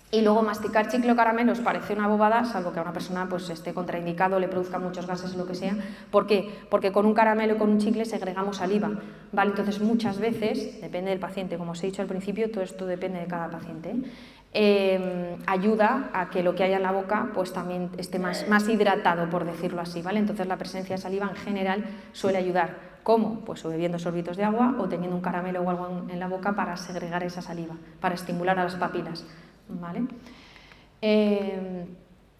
Y luego masticar chicle o caramelos parece una bobada, salvo que a una persona pues, esté contraindicado, le produzca muchos gases o lo que sea. ¿Por qué? Porque con un caramelo y con un chicle segregamos saliva, ¿vale? Entonces muchas veces, depende del paciente, como os he dicho al principio, todo esto depende de cada paciente, ayuda a que lo que haya en la boca pues también esté más hidratado, por decirlo así, ¿vale? Entonces la presencia de saliva en general suele ayudar. ¿Cómo? Pues o bebiendo sorbitos de agua o teniendo un caramelo o algo en la boca para segregar esa saliva, para estimular a las papilas. ¿Vale?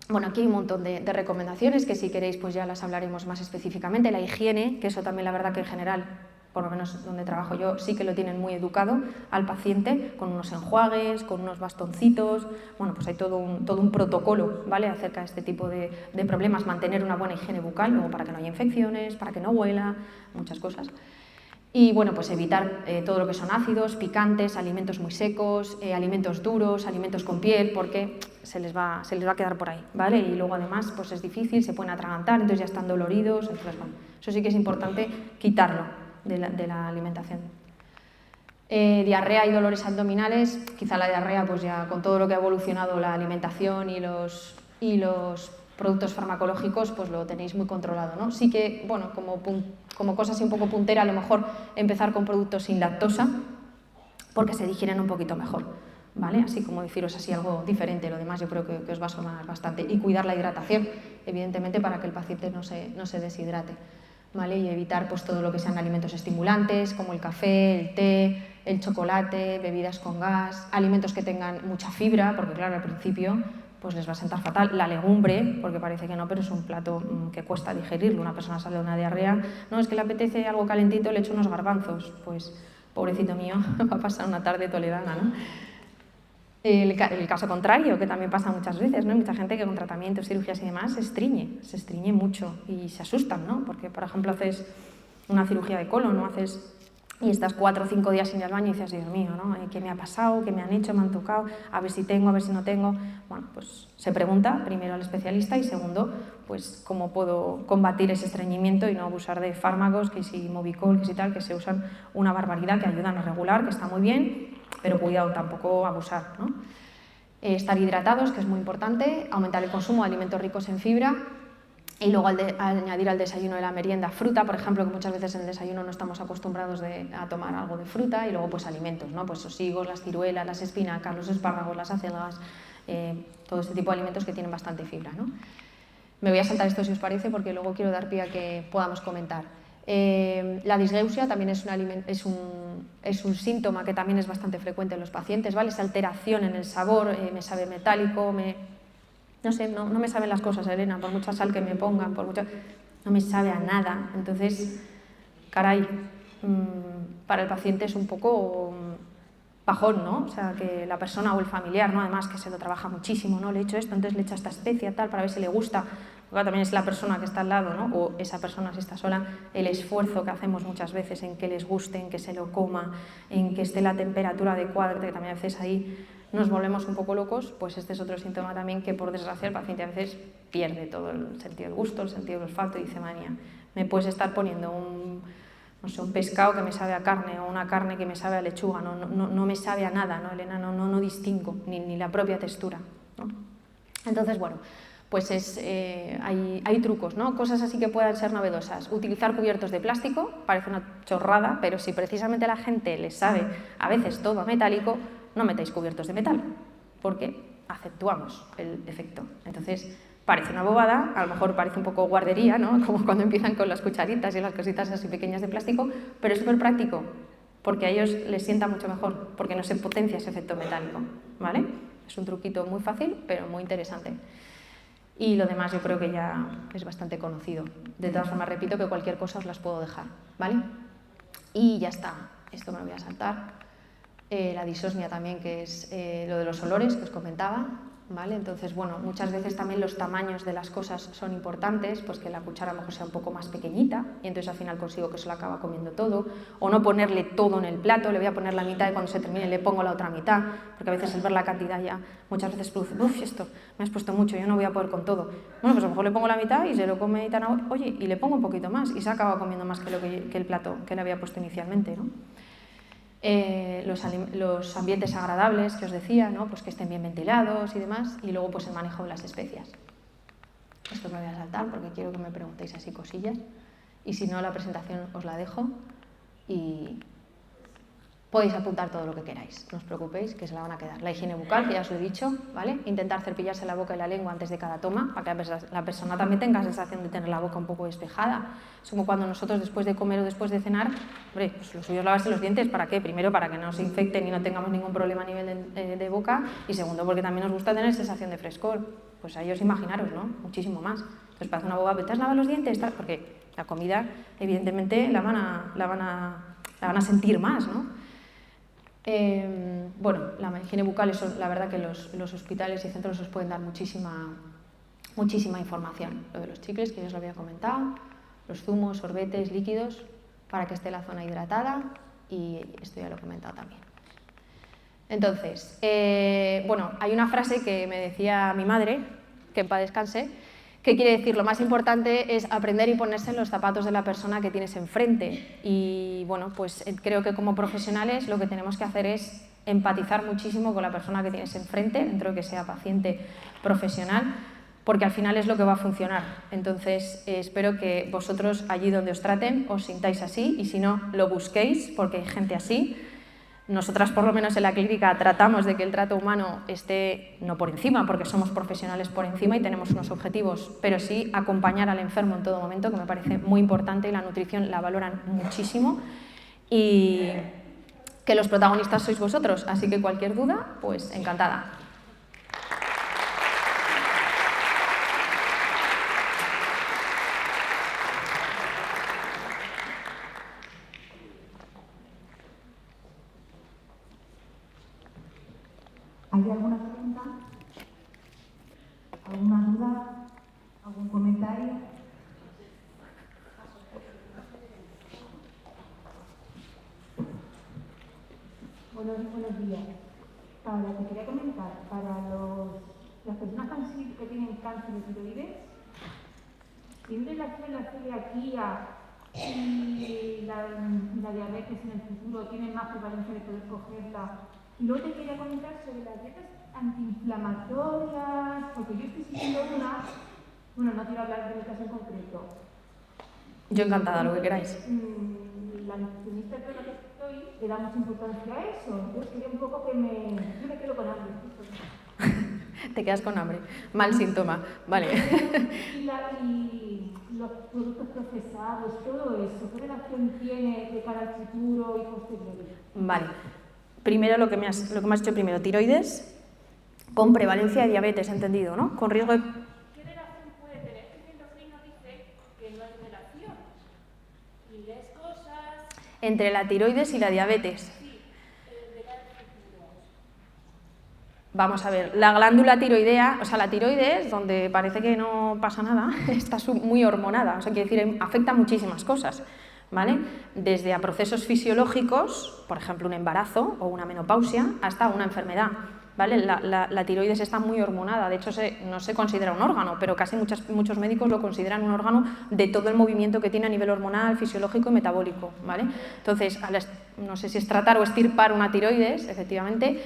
Bueno, aquí hay un montón de recomendaciones que si queréis pues ya las hablaremos más específicamente. La higiene, que eso también la verdad que en general, por lo menos donde trabajo yo, sí que lo tienen muy educado al paciente, con unos enjuagues, con unos bastoncitos. Bueno, pues hay todo un protocolo, ¿vale? Acerca de este tipo de problemas, mantener una buena higiene bucal, luego para que no haya infecciones, para que no huela, muchas cosas. Y bueno, pues evitar todo lo que son ácidos, picantes, alimentos muy secos, alimentos duros, alimentos con piel, porque se les va a quedar por ahí, ¿vale? Y luego además pues es difícil, se pueden atragantar, entonces ya están doloridos, entonces bueno, eso sí que es importante quitarlo de la alimentación. Diarrea y dolores abdominales, quizá la diarrea pues ya con todo lo que ha evolucionado la alimentación y los productos farmacológicos, pues lo tenéis muy controlado, ¿no? Sí que, bueno, como cosa así un poco puntera, a lo mejor empezar con productos sin lactosa, porque se digieren un poquito mejor, ¿vale? Así como deciros así algo diferente, lo demás yo creo que os va a sonar bastante. Y cuidar la hidratación, evidentemente, para que el paciente no se deshidrate, ¿vale? Y evitar pues todo lo que sean alimentos estimulantes, como el café, el té, el chocolate, bebidas con gas, alimentos que tengan mucha fibra, porque claro, al principio pues les va a sentar fatal. La legumbre, porque parece que no, pero es un plato que cuesta digerirlo. Una persona sale de una diarrea, no, es que le apetece algo calentito, le echo unos garbanzos. Pues, pobrecito mío, va a pasar una tarde toledana, ¿no? El caso contrario, que también pasa muchas veces, ¿no? Hay mucha gente que con tratamientos, cirugías y demás se estreñe mucho y se asustan, ¿no? Porque, por ejemplo, haces una cirugía de colon, ¿no? Y estás 4 o 5 días sin ir al baño y dices, Dios mío, ¿no? ¿Qué me ha pasado? ¿Qué me han hecho? ¿Me han tocado? A ver si tengo, a ver si no tengo. Bueno, pues se pregunta primero al especialista y segundo, pues cómo puedo combatir ese estreñimiento y no abusar de fármacos, que si Movicol, que si tal, que se usan una barbaridad, que ayudan a regular, que está muy bien, pero cuidado, tampoco abusar, ¿no? Estar hidratados, que es muy importante, aumentar el consumo de alimentos ricos en fibra. Y luego añadir al desayuno de la merienda fruta, por ejemplo, que muchas veces en el desayuno no estamos acostumbrados a tomar algo de fruta, y luego pues alimentos, ¿no? Pues los higos, las ciruelas, las espinacas, los espárragos, las acelgas, todo este tipo de alimentos que tienen bastante fibra, ¿no? Me voy a saltar esto si os parece porque luego quiero dar pie a que podamos comentar. La disgeusia también es un síntoma que también es bastante frecuente en los pacientes, ¿vale? Esa alteración en el sabor, me sabe metálico, no sé, no me saben las cosas, Elena, por mucha sal que me pongan, no me sabe a nada. Entonces, caray, para el paciente es un poco bajón, ¿no? O sea, que la persona o el familiar, ¿no? Además que se lo trabaja muchísimo, ¿no? Le he hecho esto, entonces le echo esta especia, tal, para ver si le gusta. Luego también es la persona que está al lado, ¿no? O esa persona si está sola, el esfuerzo que hacemos muchas veces en que les guste, en que se lo coma, en que esté la temperatura adecuada, que también a veces ahí nos volvemos un poco locos, pues este es otro síntoma también que por desgracia el paciente a veces pierde todo el sentido del gusto, el sentido del olfato y dice, manía, me puedes estar poniendo un pescado que me sabe a carne o una carne que me sabe a lechuga, no me sabe a nada, ¿no, Elena? No distingo ni la propia textura, ¿no? Entonces, bueno, pues hay trucos, ¿no? Cosas así que puedan ser novedosas. Utilizar cubiertos de plástico, parece una chorrada, pero si precisamente la gente les sabe a veces todo a metálico, no metáis cubiertos de metal, porque acentuamos el efecto. Entonces, parece una bobada, a lo mejor parece un poco guardería, ¿no? Como cuando empiezan con las cucharitas y las cositas así pequeñas de plástico, pero es súper práctico. porque a ellos les sienta mucho mejor, porque no se potencia ese efecto metálico, ¿vale? Es un truquito muy fácil, pero muy interesante. Y lo demás yo creo que ya es bastante conocido. De todas formas, repito que cualquier cosa os las puedo dejar, ¿vale? Y ya está, esto me lo voy a saltar. La disosmia también, que es lo de los olores que os comentaba, ¿vale? Entonces, bueno, muchas veces también los tamaños de las cosas son importantes, pues que la cuchara a lo mejor sea un poco más pequeñita y entonces al final consigo que se lo acaba comiendo todo, o no ponerle todo en el plato, le voy a poner la mitad y cuando se termine le pongo la otra mitad, porque a veces el ver la cantidad ya muchas veces produce, uff, esto me has puesto mucho, yo no voy a poder con todo. Bueno, pues a lo mejor le pongo la mitad y se lo come tan, oye, y le pongo un poquito más y se acaba comiendo más que el plato que le había puesto inicialmente, ¿no? Los ambientes agradables que os decía, ¿no? Pues que estén bien ventilados y demás, y luego pues el manejo de las especias. Esto me voy a saltar porque quiero que me preguntéis así cosillas, y si no la presentación os la dejo y podéis apuntar todo lo que queráis, no os preocupéis que se la van a quedar. La higiene bucal, que ya os lo he dicho, ¿vale? Intentar cepillarse la boca y la lengua antes de cada toma, para que la persona también tenga sensación de tener la boca un poco despejada. Es como cuando nosotros después de comer o después de cenar, hombre, pues lo suyo es lavarse los dientes, ¿para qué? Primero, para que no se infecten y no tengamos ningún problema a nivel de boca, y segundo, porque también nos gusta tener sensación de frescor. Pues a ellos imaginaros, ¿no? Muchísimo más. Entonces, para hacer una boba, ¿te has lavado los dientes? Porque la comida, evidentemente, la van a sentir más, ¿no? Bueno, la higiene bucal, eso, la verdad que los hospitales y centros os pueden dar muchísima información. Lo de los chicles, que ya os lo había comentado, los zumos, sorbetes, líquidos, para que esté la zona hidratada, y esto ya lo he comentado también. Entonces, bueno, hay una frase que me decía mi madre, que en paz descanse, que quiere decir, lo más importante es aprender y ponerse en los zapatos de la persona que tienes enfrente. Y bueno, pues creo que como profesionales lo que tenemos que hacer es empatizar muchísimo con la persona que tienes enfrente, dentro de que sea paciente profesional, porque al final es lo que va a funcionar. Entonces, espero que vosotros allí donde os traten os sintáis así, y si no, lo busquéis, porque hay gente así. Nosotras, por lo menos en la clínica, tratamos de que el trato humano esté no por encima, porque somos profesionales por encima y tenemos unos objetivos, pero sí acompañar al enfermo en todo momento, que me parece muy importante, y la nutrición la valoran muchísimo, y que los protagonistas sois vosotros, así que cualquier duda, pues encantada. ¿Hay alguna pregunta? ¿Alguna duda? ¿Algún comentario? Buenos días. Te quería comentar, para las personas que tienen cáncer de tiroides, ¿tiene relación la celiaquía y la diabetes en el futuro? ¿Tienen más prevalencia de poder cogerla? Y luego te quería comentar sobre las dietas antiinflamatorias, porque yo estoy siguiendo una, bueno, no quiero hablar de mi caso en concreto. Yo encantada, lo que queráis. La nutricionista con la que estoy le da mucha importancia a eso, entonces quería un poco que yo me quedo con hambre. Te quedas con hambre, mal síntoma, vale. Y los productos procesados, todo eso, ¿qué relación tiene de cara al futuro y posterior? Vale. Primero, lo que me has dicho primero, tiroides con prevalencia de diabetes, entendido, ¿no? Con riesgo de... ¿Qué relación puede tener? El endocrino dice que no hay relación. Y lees cosas... Entre la tiroides y la diabetes. Sí, de cara al futuro. Vamos a ver, la glándula tiroidea, o sea, la tiroides, donde parece que no pasa nada, está muy hormonada, o sea, quiere decir, afecta a muchísimas cosas. ¿Vale? Desde a procesos fisiológicos, por ejemplo un embarazo o una menopausia, hasta una enfermedad. ¿Vale? La tiroides está muy hormonada, de hecho no se considera un órgano, pero casi muchos médicos lo consideran un órgano de todo el movimiento que tiene a nivel hormonal, fisiológico y metabólico. ¿Vale? Entonces, no sé si es tratar o extirpar una tiroides, efectivamente,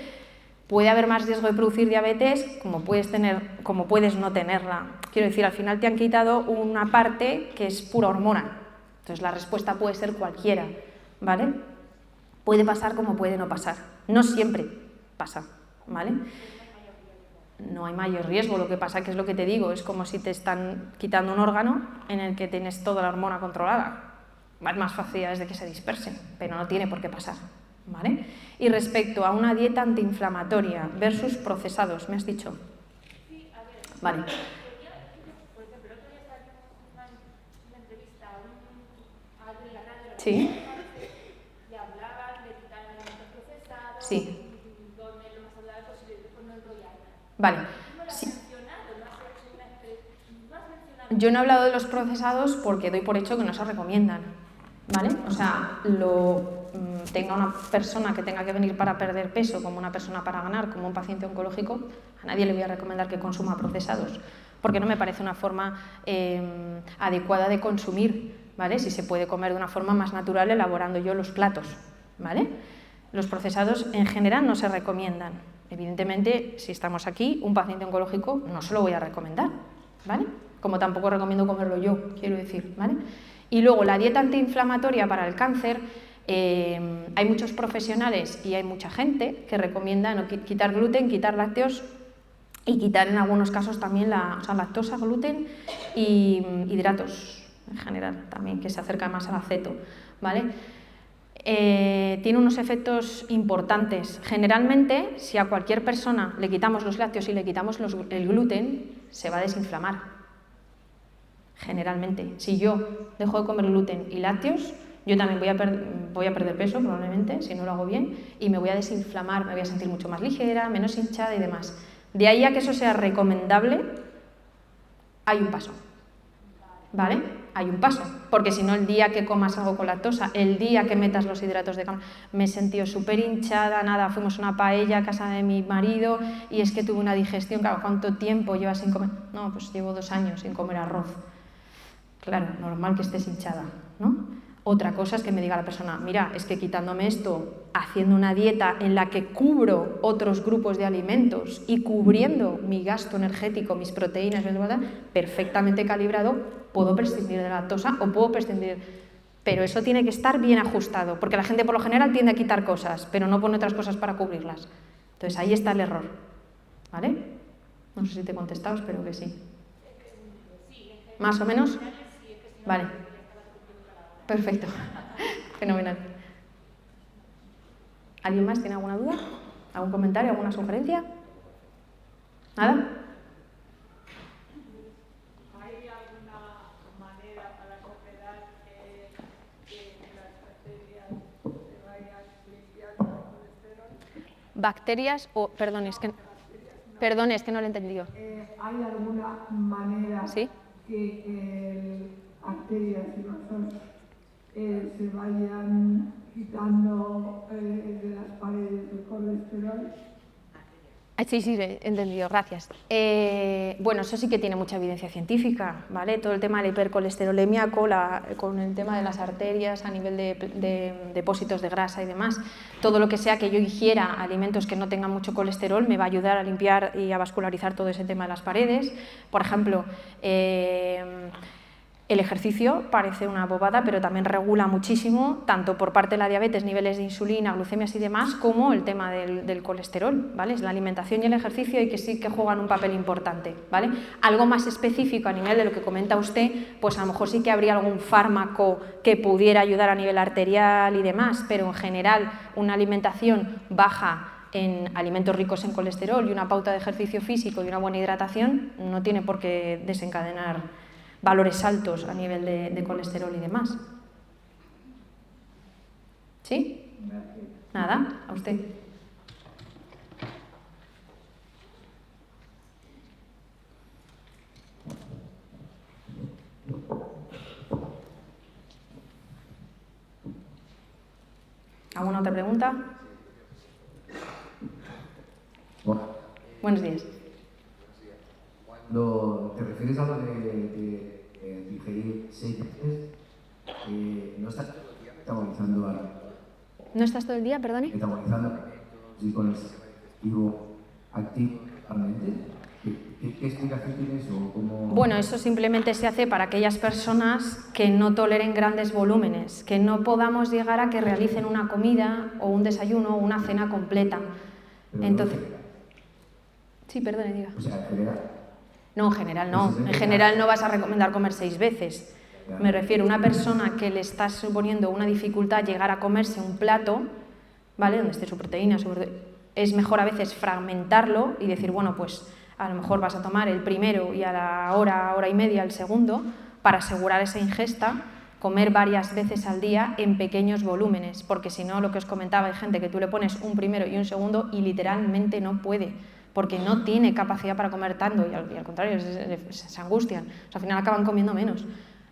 puede haber más riesgo de producir diabetes como puedes no tenerla. Quiero decir, al final te han quitado una parte que es pura hormona. Entonces la respuesta puede ser cualquiera, ¿vale? Puede pasar como puede no pasar. No siempre pasa, ¿vale? No hay mayor riesgo, lo que pasa que es lo que te digo, es como si te están quitando un órgano en el que tienes toda la hormona controlada. Hay más facilidades de que se dispersen, pero no tiene por qué pasar, ¿vale? Y respecto a una dieta antiinflamatoria versus procesados, ¿me has dicho? Sí, a ver. Vale. Por ejemplo, el otro día estaba en una entrevista a alguien en la radio. Sí. Y hablaban de quitar alimentos procesados. Sí. Y comer lo más saludable posible, después no enrollar. Vale. ¿No lo has Sí. mencionado? ¿No has hecho una ¿No has mencionado? Yo no he hablado de los procesados porque doy por hecho que no se recomiendan, ¿vale? O sea, tenga una persona que tenga que venir para perder peso, como una persona para ganar, como un paciente oncológico, a nadie le voy a recomendar que consuma procesados, porque no me parece una forma adecuada de consumir, ¿vale? Si se puede comer de una forma más natural elaborando yo los platos, ¿vale? Los procesados en general no se recomiendan. Evidentemente, si estamos aquí, un paciente oncológico no se lo voy a recomendar, ¿vale? Como tampoco recomiendo comerlo yo, quiero decir, ¿vale? Y luego la dieta antiinflamatoria para el cáncer, hay muchos profesionales y hay mucha gente que recomienda quitar gluten, quitar lácteos y quitar en algunos casos también la lactosa, gluten y hidratos en general también, que se acerca más al aceto, ¿vale? Tiene unos efectos importantes. Generalmente, si a cualquier persona le quitamos los lácteos y le quitamos el gluten, se va a desinflamar. Generalmente, si yo dejo de comer gluten y lácteos, yo también voy a perder peso probablemente, si no lo hago bien, y me voy a desinflamar, me voy a sentir mucho más ligera, menos hinchada y demás. De ahí a que eso sea recomendable, hay un paso, ¿vale? Hay un paso, porque si no el día que comas algo con lactosa, el día que metas los hidratos de carbono, me he sentido súper hinchada, nada, fuimos a una paella a casa de mi marido y es que tuve una digestión, claro, ¿cuánto tiempo llevas sin comer? No, pues llevo 2 años sin comer arroz. Claro, normal que estés hinchada, ¿no? Otra cosa es que me diga la persona, mira, es que quitándome esto, haciendo una dieta en la que cubro otros grupos de alimentos y cubriendo mi gasto energético, mis proteínas, perfectamente calibrado, puedo prescindir de la lactosa o puedo prescindir. Pero eso tiene que estar bien ajustado, porque la gente por lo general tiende a quitar cosas, pero no pone otras cosas para cubrirlas. Entonces ahí está el error, ¿vale? No sé si te he contestado, espero que sí. ¿Más o menos? Vale. Perfecto. Fenomenal. ¿Alguien más tiene alguna duda? ¿Algún comentario? ¿Alguna sugerencia? ¿Nada? ¿Hay alguna manera para cooperar que las bacterias se vayan limpiando el colesterol? Bacterias o... Perdón, es que no lo he entendido. ¿Hay alguna manera ¿Sí? que bacterias y vasos se vayan quitando de las paredes del colesterol? Sí, he entendido, gracias. Bueno, eso sí que tiene mucha evidencia científica, ¿vale? Todo el tema de la hipercolesterolemia con el tema de las arterias a nivel de depósitos de grasa y demás. Todo lo que sea que yo ingiera alimentos que no tengan mucho colesterol me va a ayudar a limpiar y a vascularizar todo ese tema de las paredes. Por ejemplo, el ejercicio parece una bobada, pero también regula muchísimo, tanto por parte de la diabetes, niveles de insulina, glucemias y demás, como el tema del colesterol, ¿vale? Es la alimentación y el ejercicio y que sí que juegan un papel importante, ¿vale? Algo más específico a nivel de lo que comenta usted, pues a lo mejor sí que habría algún fármaco que pudiera ayudar a nivel arterial y demás, pero en general una alimentación baja en alimentos ricos en colesterol y una pauta de ejercicio físico y una buena hidratación no tiene por qué desencadenar valores altos a nivel de colesterol y demás. ¿Sí? Nada, a usted. ¿Alguna otra pregunta? Buenos días. Cuando te refieres a lo de digerir 6 veces, no estás metabolizando algo. ¿No estás todo el día, perdone? Metabolizando y con el digestivo activo realmente. ¿Qué explicación tiene eso? ¿Cómo... Bueno, eso simplemente se hace para aquellas personas que no toleren grandes volúmenes, que no podamos llegar a que realicen una comida o un desayuno o una cena completa. Entonces, sí, perdone, diga. O sea, en general. No, en general no. En general no vas a recomendar comer 6 veces. Me refiero a una persona que le está suponiendo una dificultad llegar a comerse un plato, ¿vale? Donde esté su proteína, es mejor a veces fragmentarlo y decir, bueno, pues a lo mejor vas a tomar el primero y a la hora y media el segundo, para asegurar esa ingesta, comer varias veces al día en pequeños volúmenes, porque si no, lo que os comentaba, hay gente que tú le pones un primero y un segundo y literalmente no puede, porque no tiene capacidad para comer tanto y al contrario, se angustian, o sea, al final acaban comiendo menos.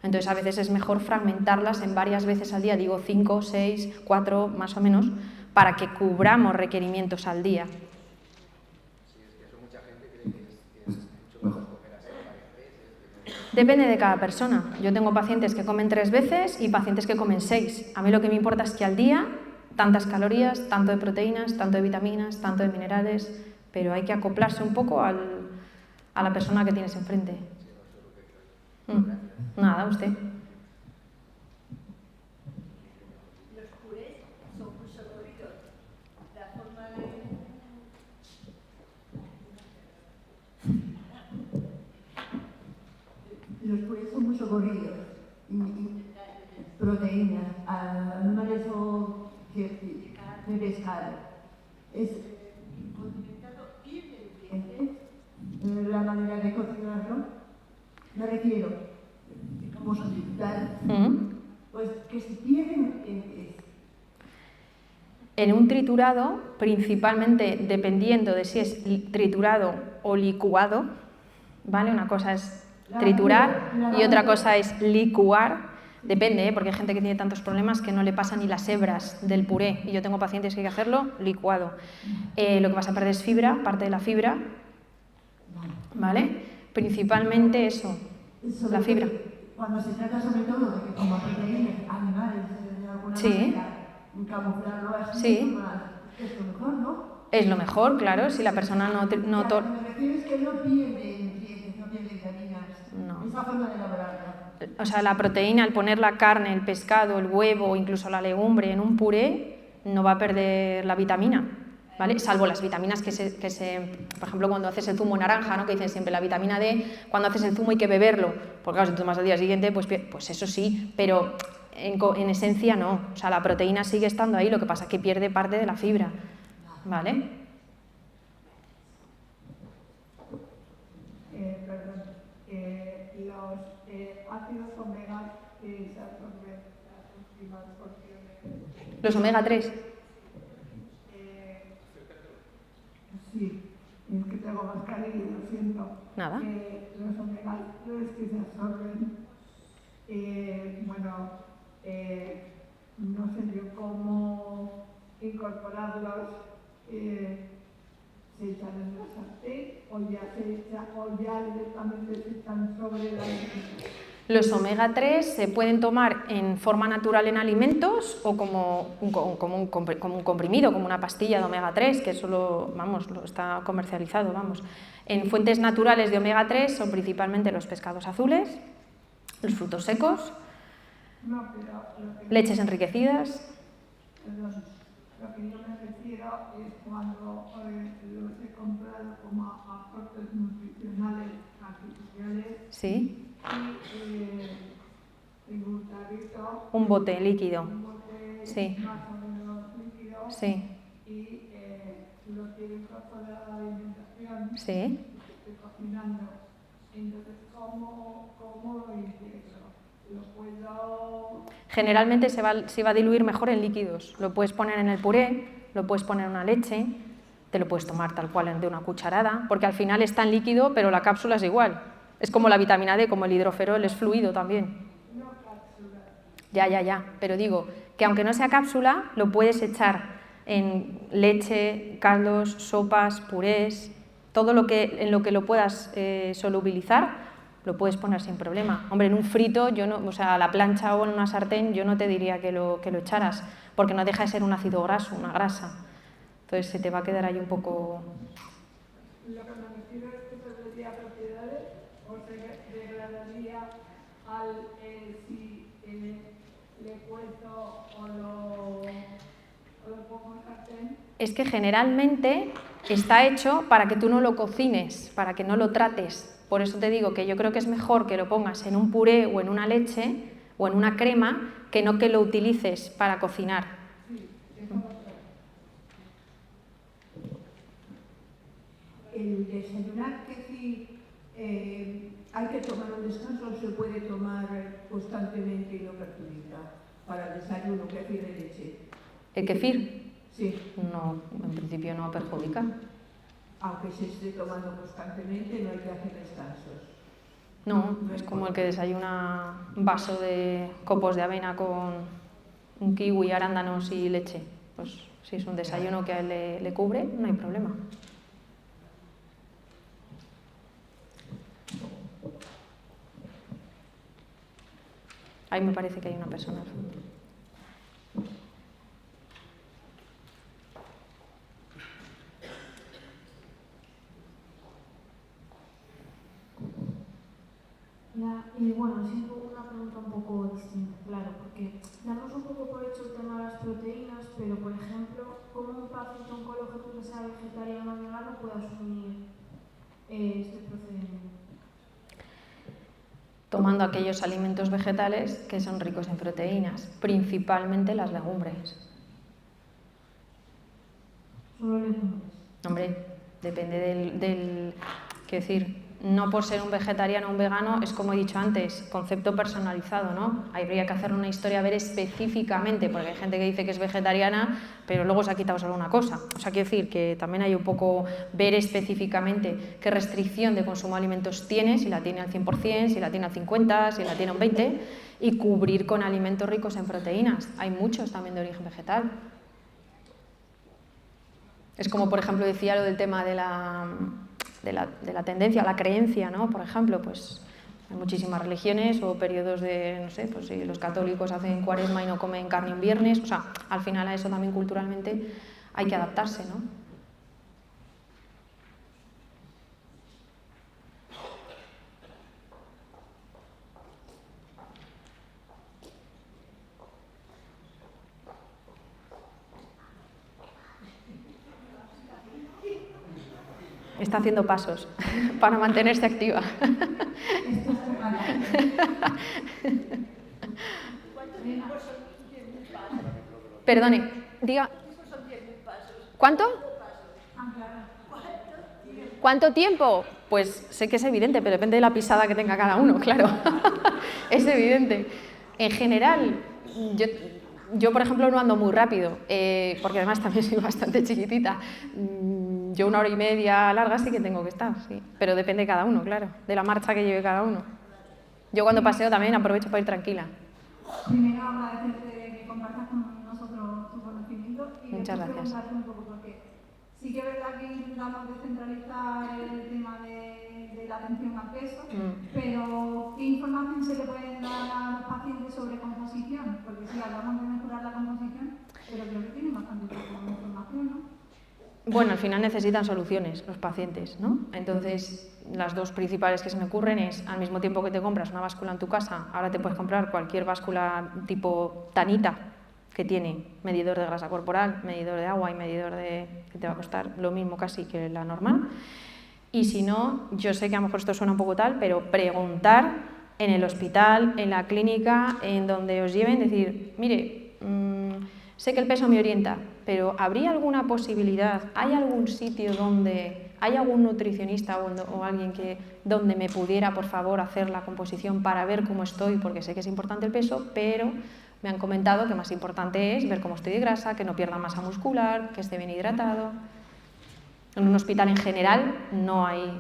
Entonces, a veces es mejor fragmentarlas en varias veces al día, digo 5, 6, 4, más o menos, para que cubramos requerimientos al día. Depende de cada persona. Yo tengo pacientes que comen 3 veces y pacientes que comen 6. A mí lo que me importa es que al día, tantas calorías, tanto de proteínas, tanto de vitaminas, tanto de minerales, pero hay que acoplarse un poco a la persona que tienes enfrente. Nada, usted. Los purés son muy socorridos. La forma de... Los purés son muy socorridos. Y proteínas, animales o de pescado. Es condimentado y nutriente. La manera de cocinarlo. Me refiero, como solicitar, pues que se pierden en un triturado, principalmente dependiendo de si es triturado o licuado, ¿vale? Una cosa es triturar y otra cosa es licuar. Depende, porque hay gente que tiene tantos problemas que no le pasa ni las hebras del puré. Y yo tengo pacientes que hay que hacerlo licuado. Lo que vas a perder es fibra, parte de la fibra, ¿vale? Principalmente eso, la fibra. Cuando se trata sobre todo de que como proteínas animales de alguna manera, camuflarlo así, sí. Es lo mejor, ¿no? Es lo mejor, claro, si la persona no... Lo que me refiero es que no pierde nutrientes, no pierde vitaminas. No. Esa forma de elaborarla. O sea, la proteína, al poner la carne, el pescado, el huevo o incluso la legumbre en un puré, no va a perder la vitamina. ¿Vale? Salvo las vitaminas que por ejemplo, cuando haces el zumo naranja, ¿no? Que dicen siempre la vitamina D, cuando haces el zumo hay que beberlo, porque claro, si tomas al día siguiente, pues eso sí, pero en esencia no, o sea, la proteína sigue estando ahí, lo que pasa es que pierde parte de la fibra, ¿vale? Perdón, los ácidos omega que se absorben las últimas porciones. Los omega 3. Sí, es que tengo mascarilla y lo siento. Nada. Los omega 3 que se absorben, no sé yo cómo incorporarlos, se echan en el sartén o ya directamente se echan sobre la alimentación. Los omega 3 se pueden tomar en forma natural en alimentos o como un comprimido, como una pastilla de omega 3, que eso lo está comercializado, vamos. En fuentes naturales de omega 3 son principalmente los pescados azules, los frutos secos, leches enriquecidas. Perdón, lo que yo me refiero es cuando los he comprado como aportes nutricionales artificiales. Sí. Y un tarrito, un bote líquido. Un bote sí. Más o menos líquido. Sí. Y lo quiero incorporar a la alimentación. Sí. Estoy cocinando. Entonces, ¿cómo lo integro? ¿Lo puedo...? Generalmente se va a diluir mejor en líquidos. Lo puedes poner en el puré, lo puedes poner en una leche, te lo puedes tomar tal cual de una cucharada, porque al final está en líquido, pero la cápsula es igual. Es como la vitamina D, como el hidroferol, es fluido también. No cápsula. Ya. Pero digo que aunque no sea cápsula, lo puedes echar en leche, caldos, sopas, purés, todo en lo que lo puedas solubilizar, lo puedes poner sin problema. Hombre, en un frito, a la plancha o en una sartén, yo no te diría que lo echaras, porque no deja de ser un ácido graso, una grasa. Entonces se te va a quedar ahí un poco... Lo que me refiero es que perdería propiedades o se degradaría si le cuezo o Es que generalmente está hecho para que tú no lo cocines, para que no lo trates. Por eso te digo que yo creo que es mejor que lo pongas en un puré o en una leche o en una crema que no que lo utilices para cocinar. El desayunar, que si hay que tomar un descanso o se puede tomar constantemente y no perjudica para el desayuno, kefir de leche. ¿El kefir? Sí. No, en principio no perjudica. Aunque se esté tomando constantemente, no hay que hacer descansos. No, es como el que desayuna un vaso de copos de avena con un kiwi, arándanos y leche. Pues si es un desayuno que a él le cubre, no hay problema. Ahí me parece que hay una persona al fondo. Bueno, siento una pregunta un poco distinta, claro, porque damos un poco por hecho el tema de las proteínas, pero por ejemplo, ¿cómo un paciente oncológico que sea vegetariano o vegano puede asumir este procedimiento? Tomando aquellos alimentos vegetales que son ricos en proteínas, principalmente las legumbres. ¿Solo legumbres? Hombre, depende del quiero decir, no por ser un vegetariano o un vegano, es como he dicho antes, concepto personalizado, ¿no? Habría que hacer una historia a ver específicamente, porque hay gente que dice que es vegetariana, pero luego se ha quitado solo una cosa. O sea, quiero decir que también hay un poco ver específicamente qué restricción de consumo de alimentos tiene, si la tiene al 100%, si la tiene al 50%, si la tiene al 20%, y cubrir con alimentos ricos en proteínas. Hay muchos también de origen vegetal. Es como, por ejemplo, decía lo del tema de la tendencia, la creencia, ¿no? Por ejemplo, pues hay muchísimas religiones o periodos de, no sé, pues si los católicos hacen cuaresma y no comen carne un viernes, o sea, al final a eso también culturalmente hay que adaptarse, ¿no? Está haciendo pasos para mantenerse activa. Perdone, diga. ¿Cuánto? ¿Cuánto tiempo? Pues sé que es evidente, pero depende de la pisada que tenga cada uno, claro. Es evidente. En general, yo por ejemplo no ando muy rápido, porque además también soy bastante chiquitita. Yo 1 hora y media larga sí que tengo que estar, sí. Pero depende de cada uno, claro, de la marcha que lleve cada uno. Yo cuando paseo también aprovecho para ir tranquila. Primero agradecerte que compartas con nosotros tu conocimiento y muchas gracias. Preguntarte un poco, porque sí que es verdad que intentamos descentralizar el tema de la atención al peso, pero ¿qué información se le puede dar a los pacientes sobre composición? Porque sí, hablamos de mejorar la composición, pero creo que tienen bastante información, ¿no? Bueno, al final necesitan soluciones los pacientes, ¿no? Entonces, las dos principales que se me ocurren es, al mismo tiempo que te compras una báscula en tu casa, ahora te puedes comprar cualquier báscula tipo Tanita, que tiene medidor de grasa corporal, medidor de agua y medidor de... que te va a costar lo mismo casi que la normal. Y si no, yo sé que a lo mejor esto suena un poco tal, pero preguntar en el hospital, en la clínica, en donde os lleven, decir, mire, sé que el peso me orienta, pero ¿habría alguna posibilidad, hay algún sitio donde, hay algún nutricionista o alguien donde me pudiera, por favor, hacer la composición para ver cómo estoy? Porque sé que es importante el peso, pero me han comentado que más importante es ver cómo estoy de grasa, que no pierda masa muscular, que esté bien hidratado. En un hospital en general no hay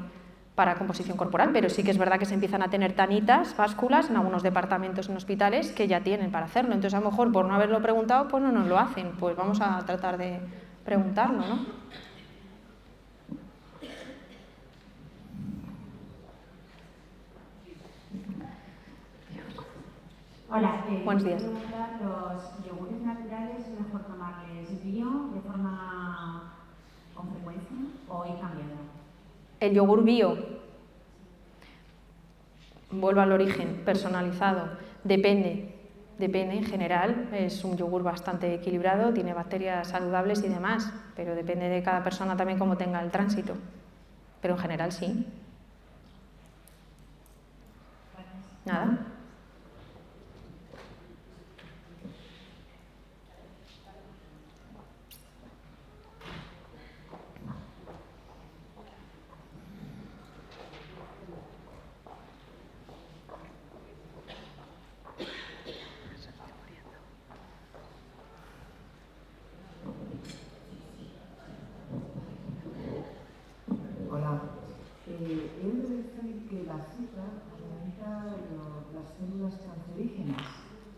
para composición corporal, pero sí que es verdad que se empiezan a tener tanitas, básculas, en algunos departamentos en hospitales que ya tienen para hacerlo. Entonces, a lo mejor, por no haberlo preguntado, pues no nos lo hacen. Pues vamos a tratar de preguntarlo, ¿no? Hola, buenos días. ¿Los yogures naturales es mejor tomarles bio de forma con frecuencia o ir cambiando? El yogur bio, vuelvo al origen, personalizado, depende. Depende, en general es un yogur bastante equilibrado, tiene bacterias saludables y demás, pero depende de cada persona también cómo tenga el tránsito. Pero en general sí. Nada. Hola. He oído decir que la azúcar aumenta las células cancerígenas.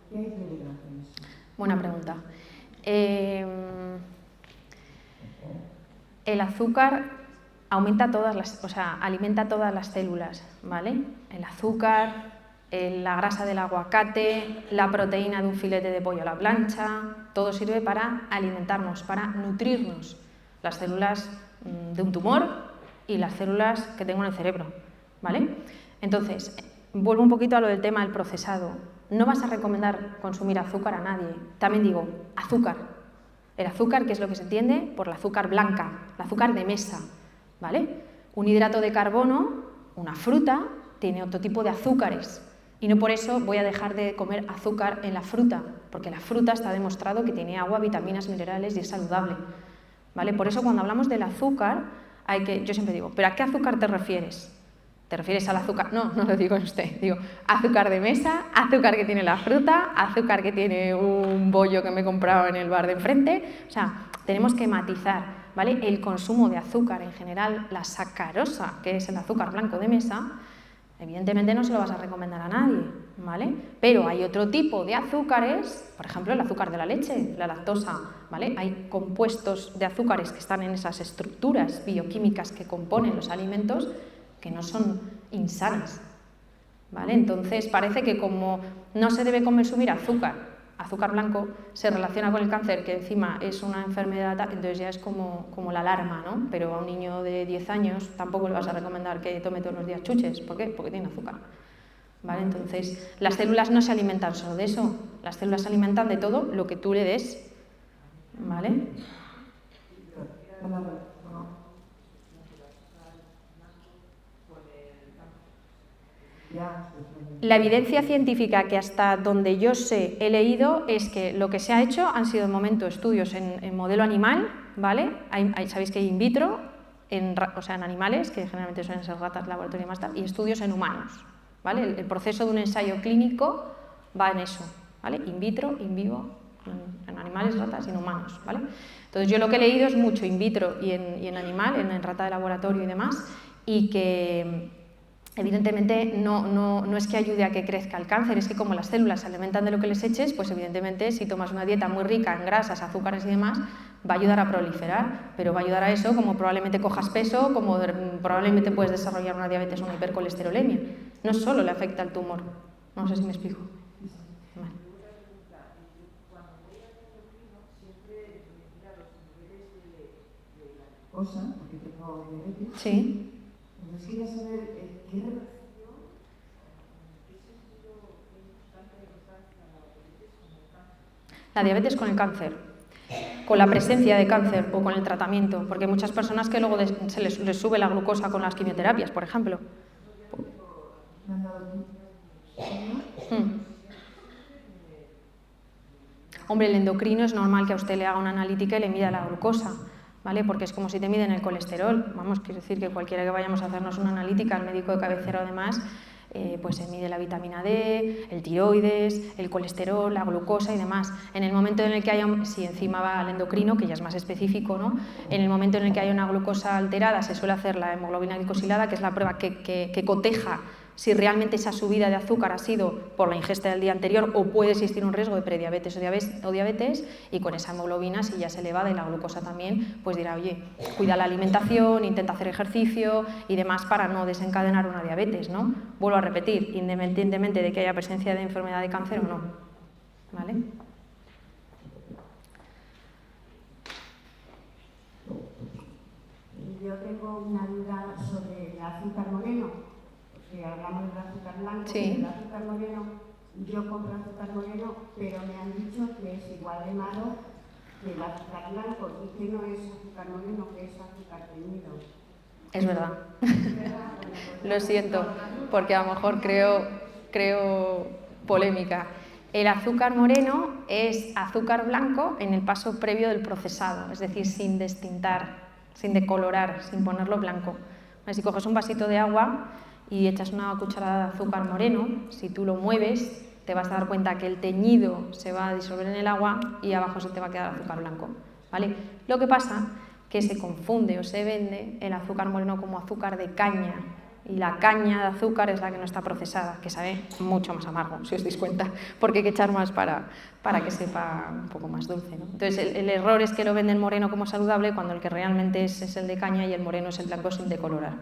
¿Qué hay detrás de eso? Buena pregunta. El azúcar aumenta alimenta todas las células, ¿vale? El azúcar, la grasa del aguacate, la proteína de un filete de pollo a la plancha, todo sirve para alimentarnos, para nutrirnos. Las células de un tumor y las células que tengo en el cerebro, ¿vale? Entonces, vuelvo un poquito a lo del tema del procesado. No vas a recomendar consumir azúcar a nadie. También digo, azúcar. El azúcar, que es lo que se entiende por el azúcar blanca, el azúcar de mesa, ¿vale? Un hidrato de carbono, una fruta, tiene otro tipo de azúcares. Y no por eso voy a dejar de comer azúcar en la fruta, porque la fruta está demostrado que tiene agua, vitaminas, minerales y es saludable, ¿vale? Por eso cuando hablamos del azúcar, yo siempre digo, ¿pero a qué azúcar te refieres? ¿Te refieres al azúcar? No, no lo digo en usted. Digo, azúcar de mesa, azúcar que tiene la fruta, azúcar que tiene un bollo que me he comprado en el bar de enfrente. O sea, tenemos que matizar, ¿vale? El consumo de azúcar en general, la sacarosa, que es el azúcar blanco de mesa, evidentemente no se lo vas a recomendar a nadie, ¿vale? Pero hay otro tipo de azúcares, por ejemplo, el azúcar de la leche, la lactosa, ¿vale? Hay compuestos de azúcares que están en esas estructuras bioquímicas que componen los alimentos que no son insanas, ¿vale? Entonces parece que como no se debe consumir azúcar blanco, se relaciona con el cáncer, que encima es una enfermedad, entonces ya es como la alarma, ¿no? Pero a un niño de 10 años tampoco le vas a recomendar que tome todos los días chuches. ¿Por qué? Porque tiene azúcar, ¿vale? Entonces las células no se alimentan solo de eso, las células se alimentan de todo lo que tú le des, ¿vale? La evidencia científica que hasta donde yo sé he leído es que lo que se ha hecho han sido de momento estudios en modelo animal, ¿vale? Sabéis que hay in vitro, en animales, que generalmente suelen ser ratas, laboratorio y más tal, y estudios en humanos, ¿vale? El proceso de un ensayo clínico va en eso, ¿vale? In vitro, in vivo, en animales, ratas y en humanos, ¿vale? Entonces yo lo que he leído es mucho in vitro y en animal, en rata de laboratorio y demás, y que evidentemente no es que ayude a que crezca el cáncer, es que como las células se alimentan de lo que les eches, pues evidentemente si tomas una dieta muy rica en grasas, azúcares y demás, va a ayudar a proliferar, pero va a ayudar a eso como probablemente cojas peso, como probablemente puedes desarrollar una diabetes o una hipercolesterolemia. No solo le afecta al tumor, no sé si me explico. Vale. Cosa, porque tengo diabetes. Sí. Entonces quería saber qué relación, qué sentido es tanta importancia la diabetes con el cáncer. La diabetes con el cáncer, con la presencia de cáncer o con el tratamiento, porque hay muchas personas que luego se les sube la glucosa con las quimioterapias, por ejemplo. Hombre, el endocrino es normal que a usted le haga una analítica y le mida la glucosa, ¿vale? Porque es como si te miden el colesterol. Vamos, quiero decir que cualquiera que vayamos a hacernos una analítica, el médico de cabecera o demás, pues se mide la vitamina D, el tiroides, el colesterol, la glucosa y demás. En el momento en el que haya, si encima va al endocrino, que ya es más específico, ¿no? En el momento en el que haya una glucosa alterada, se suele hacer la hemoglobina glicosilada, que es la prueba que coteja si realmente esa subida de azúcar ha sido por la ingesta del día anterior o puede existir un riesgo de prediabetes o diabetes, y con esa hemoglobina, si ya es elevada y la glucosa también, pues dirá, oye, cuida la alimentación, intenta hacer ejercicio y demás para no desencadenar una diabetes, ¿no? Vuelvo a repetir, independientemente de que haya presencia de enfermedad de cáncer o no, ¿vale? Yo tengo una duda sobre el azúcar moreno. Que hablamos del azúcar blanco, sí. El azúcar moreno yo compro azúcar moreno, pero me han dicho que es igual de malo que el azúcar blanco y que no es azúcar moreno, que es azúcar teñido. Es verdad. Lo siento, porque a lo mejor creo polémica. El azúcar moreno es azúcar blanco en el paso previo del procesado, es decir, sin destintar, sin decolorar, sin ponerlo blanco. Si coges un vasito de agua y echas una cucharada de azúcar moreno, si tú lo mueves, te vas a dar cuenta que el teñido se va a disolver en el agua y abajo se te va a quedar azúcar blanco, ¿vale? Lo que pasa que se confunde o se vende el azúcar moreno como azúcar de caña, y la caña de azúcar es la que no está procesada, que sabe mucho más amargo, si os dais cuenta, porque hay que echar más para que sepa un poco más dulce, ¿no? Entonces el error es que lo venden moreno como saludable cuando el que realmente es el de caña y el moreno es el blanco sin decolorar.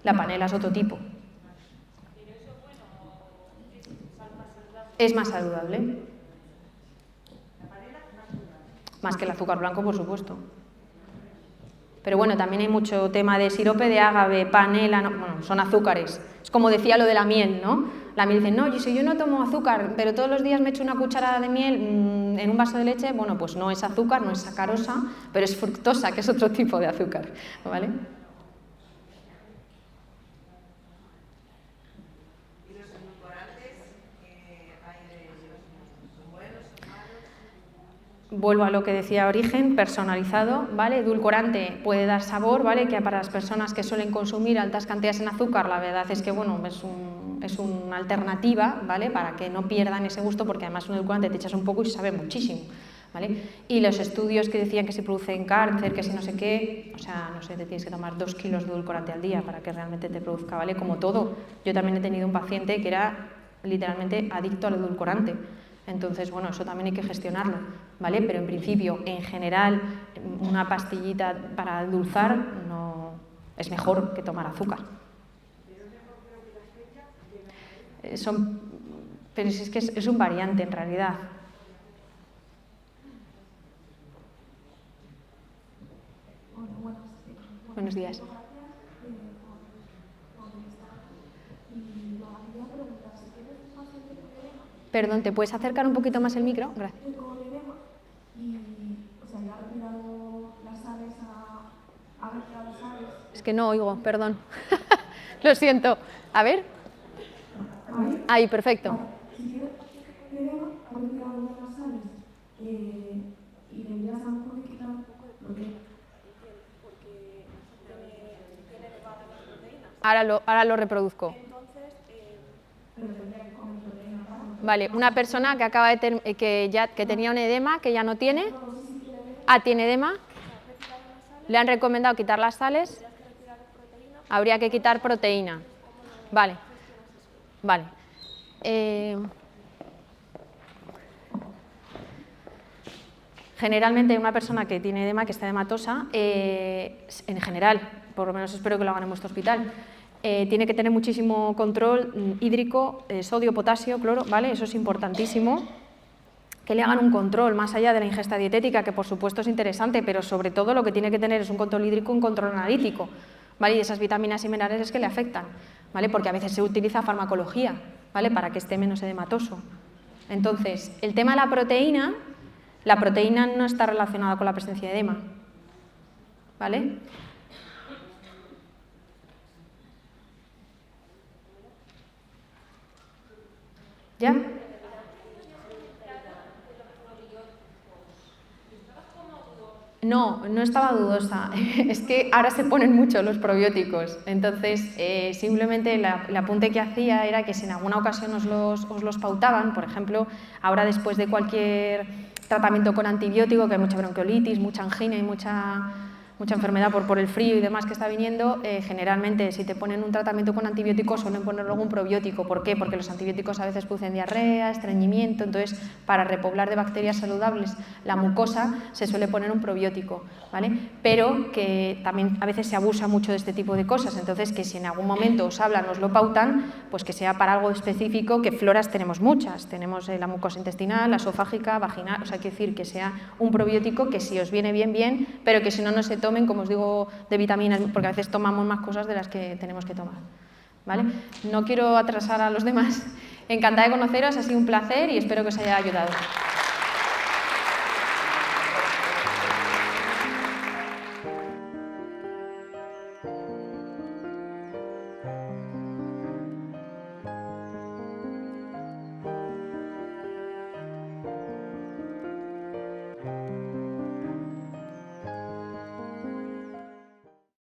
La panela es otro tipo. Es más saludable. Más que el azúcar blanco, por supuesto. Pero bueno, también hay mucho tema de sirope de ágave, panela, no, bueno, son azúcares. Es como decía lo de la miel, ¿no? La miel dice, no, si yo no tomo azúcar, pero todos los días me echo una cucharada de miel en un vaso de leche, bueno, pues no es azúcar, no es sacarosa, pero es fructosa, que es otro tipo de azúcar, ¿vale? Vuelvo a lo que decía Origen, personalizado, ¿vale? Edulcorante puede dar sabor, ¿vale? Que para las personas que suelen consumir altas cantidades en azúcar, la verdad es que, bueno, es una alternativa, ¿vale? Para que no pierdan ese gusto, porque además un edulcorante te echas un poco y sabe muchísimo, ¿vale? Y los estudios que decían que si producen cáncer, que si no sé qué, o sea, no sé, te tienes que tomar 2 kilos de edulcorante al día para que realmente te produzca, ¿vale? Como todo. Yo también he tenido un paciente que era literalmente adicto al edulcorante. Entonces, bueno, eso también hay que gestionarlo, ¿vale? Pero en principio, en general, una pastillita para endulzar no es mejor que tomar azúcar. Pero es que es un variante en realidad. Buenos días. Perdón, ¿te puedes acercar un poquito más el micro? Gracias. Es que no oigo, perdón. Lo siento. A ver. Ahí, perfecto. Ahora lo reproduzco. Vale, una persona que acaba de que tenía un edema, que ya no tiene. Tiene edema. Le han recomendado quitar las sales. Habría que quitar proteína. Vale. Vale. Generalmente una persona que tiene edema, que está edematosa, en general, por lo menos espero que lo hagan en vuestro hospital, tiene que tener muchísimo control hídrico, sodio, potasio, cloro, ¿vale? Eso es importantísimo. Que le hagan un control más allá de la ingesta dietética, que por supuesto es interesante, pero sobre todo lo que tiene que tener es un control hídrico, un control analítico, ¿vale? Y esas vitaminas y minerales que le afectan, ¿vale? Porque a veces se utiliza farmacología, ¿vale? Para que esté menos edematoso. Entonces, el tema de la proteína no está relacionada con la presencia de edema, ¿vale? ¿Ya? No, no estaba dudosa. Es que ahora se ponen mucho los probióticos. Entonces, simplemente el apunte que hacía era que si en alguna ocasión os los pautaban, por ejemplo, ahora después de cualquier tratamiento con antibiótico, que hay mucha bronquiolitis, mucha angina y mucha enfermedad por el frío y demás que está viniendo, generalmente si te ponen un tratamiento con antibióticos suelen poner luego un probiótico. ¿Por qué? Porque los antibióticos a veces producen diarrea, estreñimiento, entonces para repoblar de bacterias saludables la mucosa se suele poner un probiótico, ¿vale? Pero que también a veces se abusa mucho de este tipo de cosas, entonces que si en algún momento os hablan, os lo pautan, pues que sea para algo específico, que floras tenemos muchas, tenemos la mucosa intestinal, la esofágica, vaginal, o sea, quiero decir que sea un probiótico que si os viene bien, pero que si no, no se tomen, como os digo, de vitaminas, porque a veces tomamos más cosas de las que tenemos que tomar, ¿vale? No quiero atrasar a los demás. Encantada de conoceros, ha sido un placer y espero que os haya ayudado.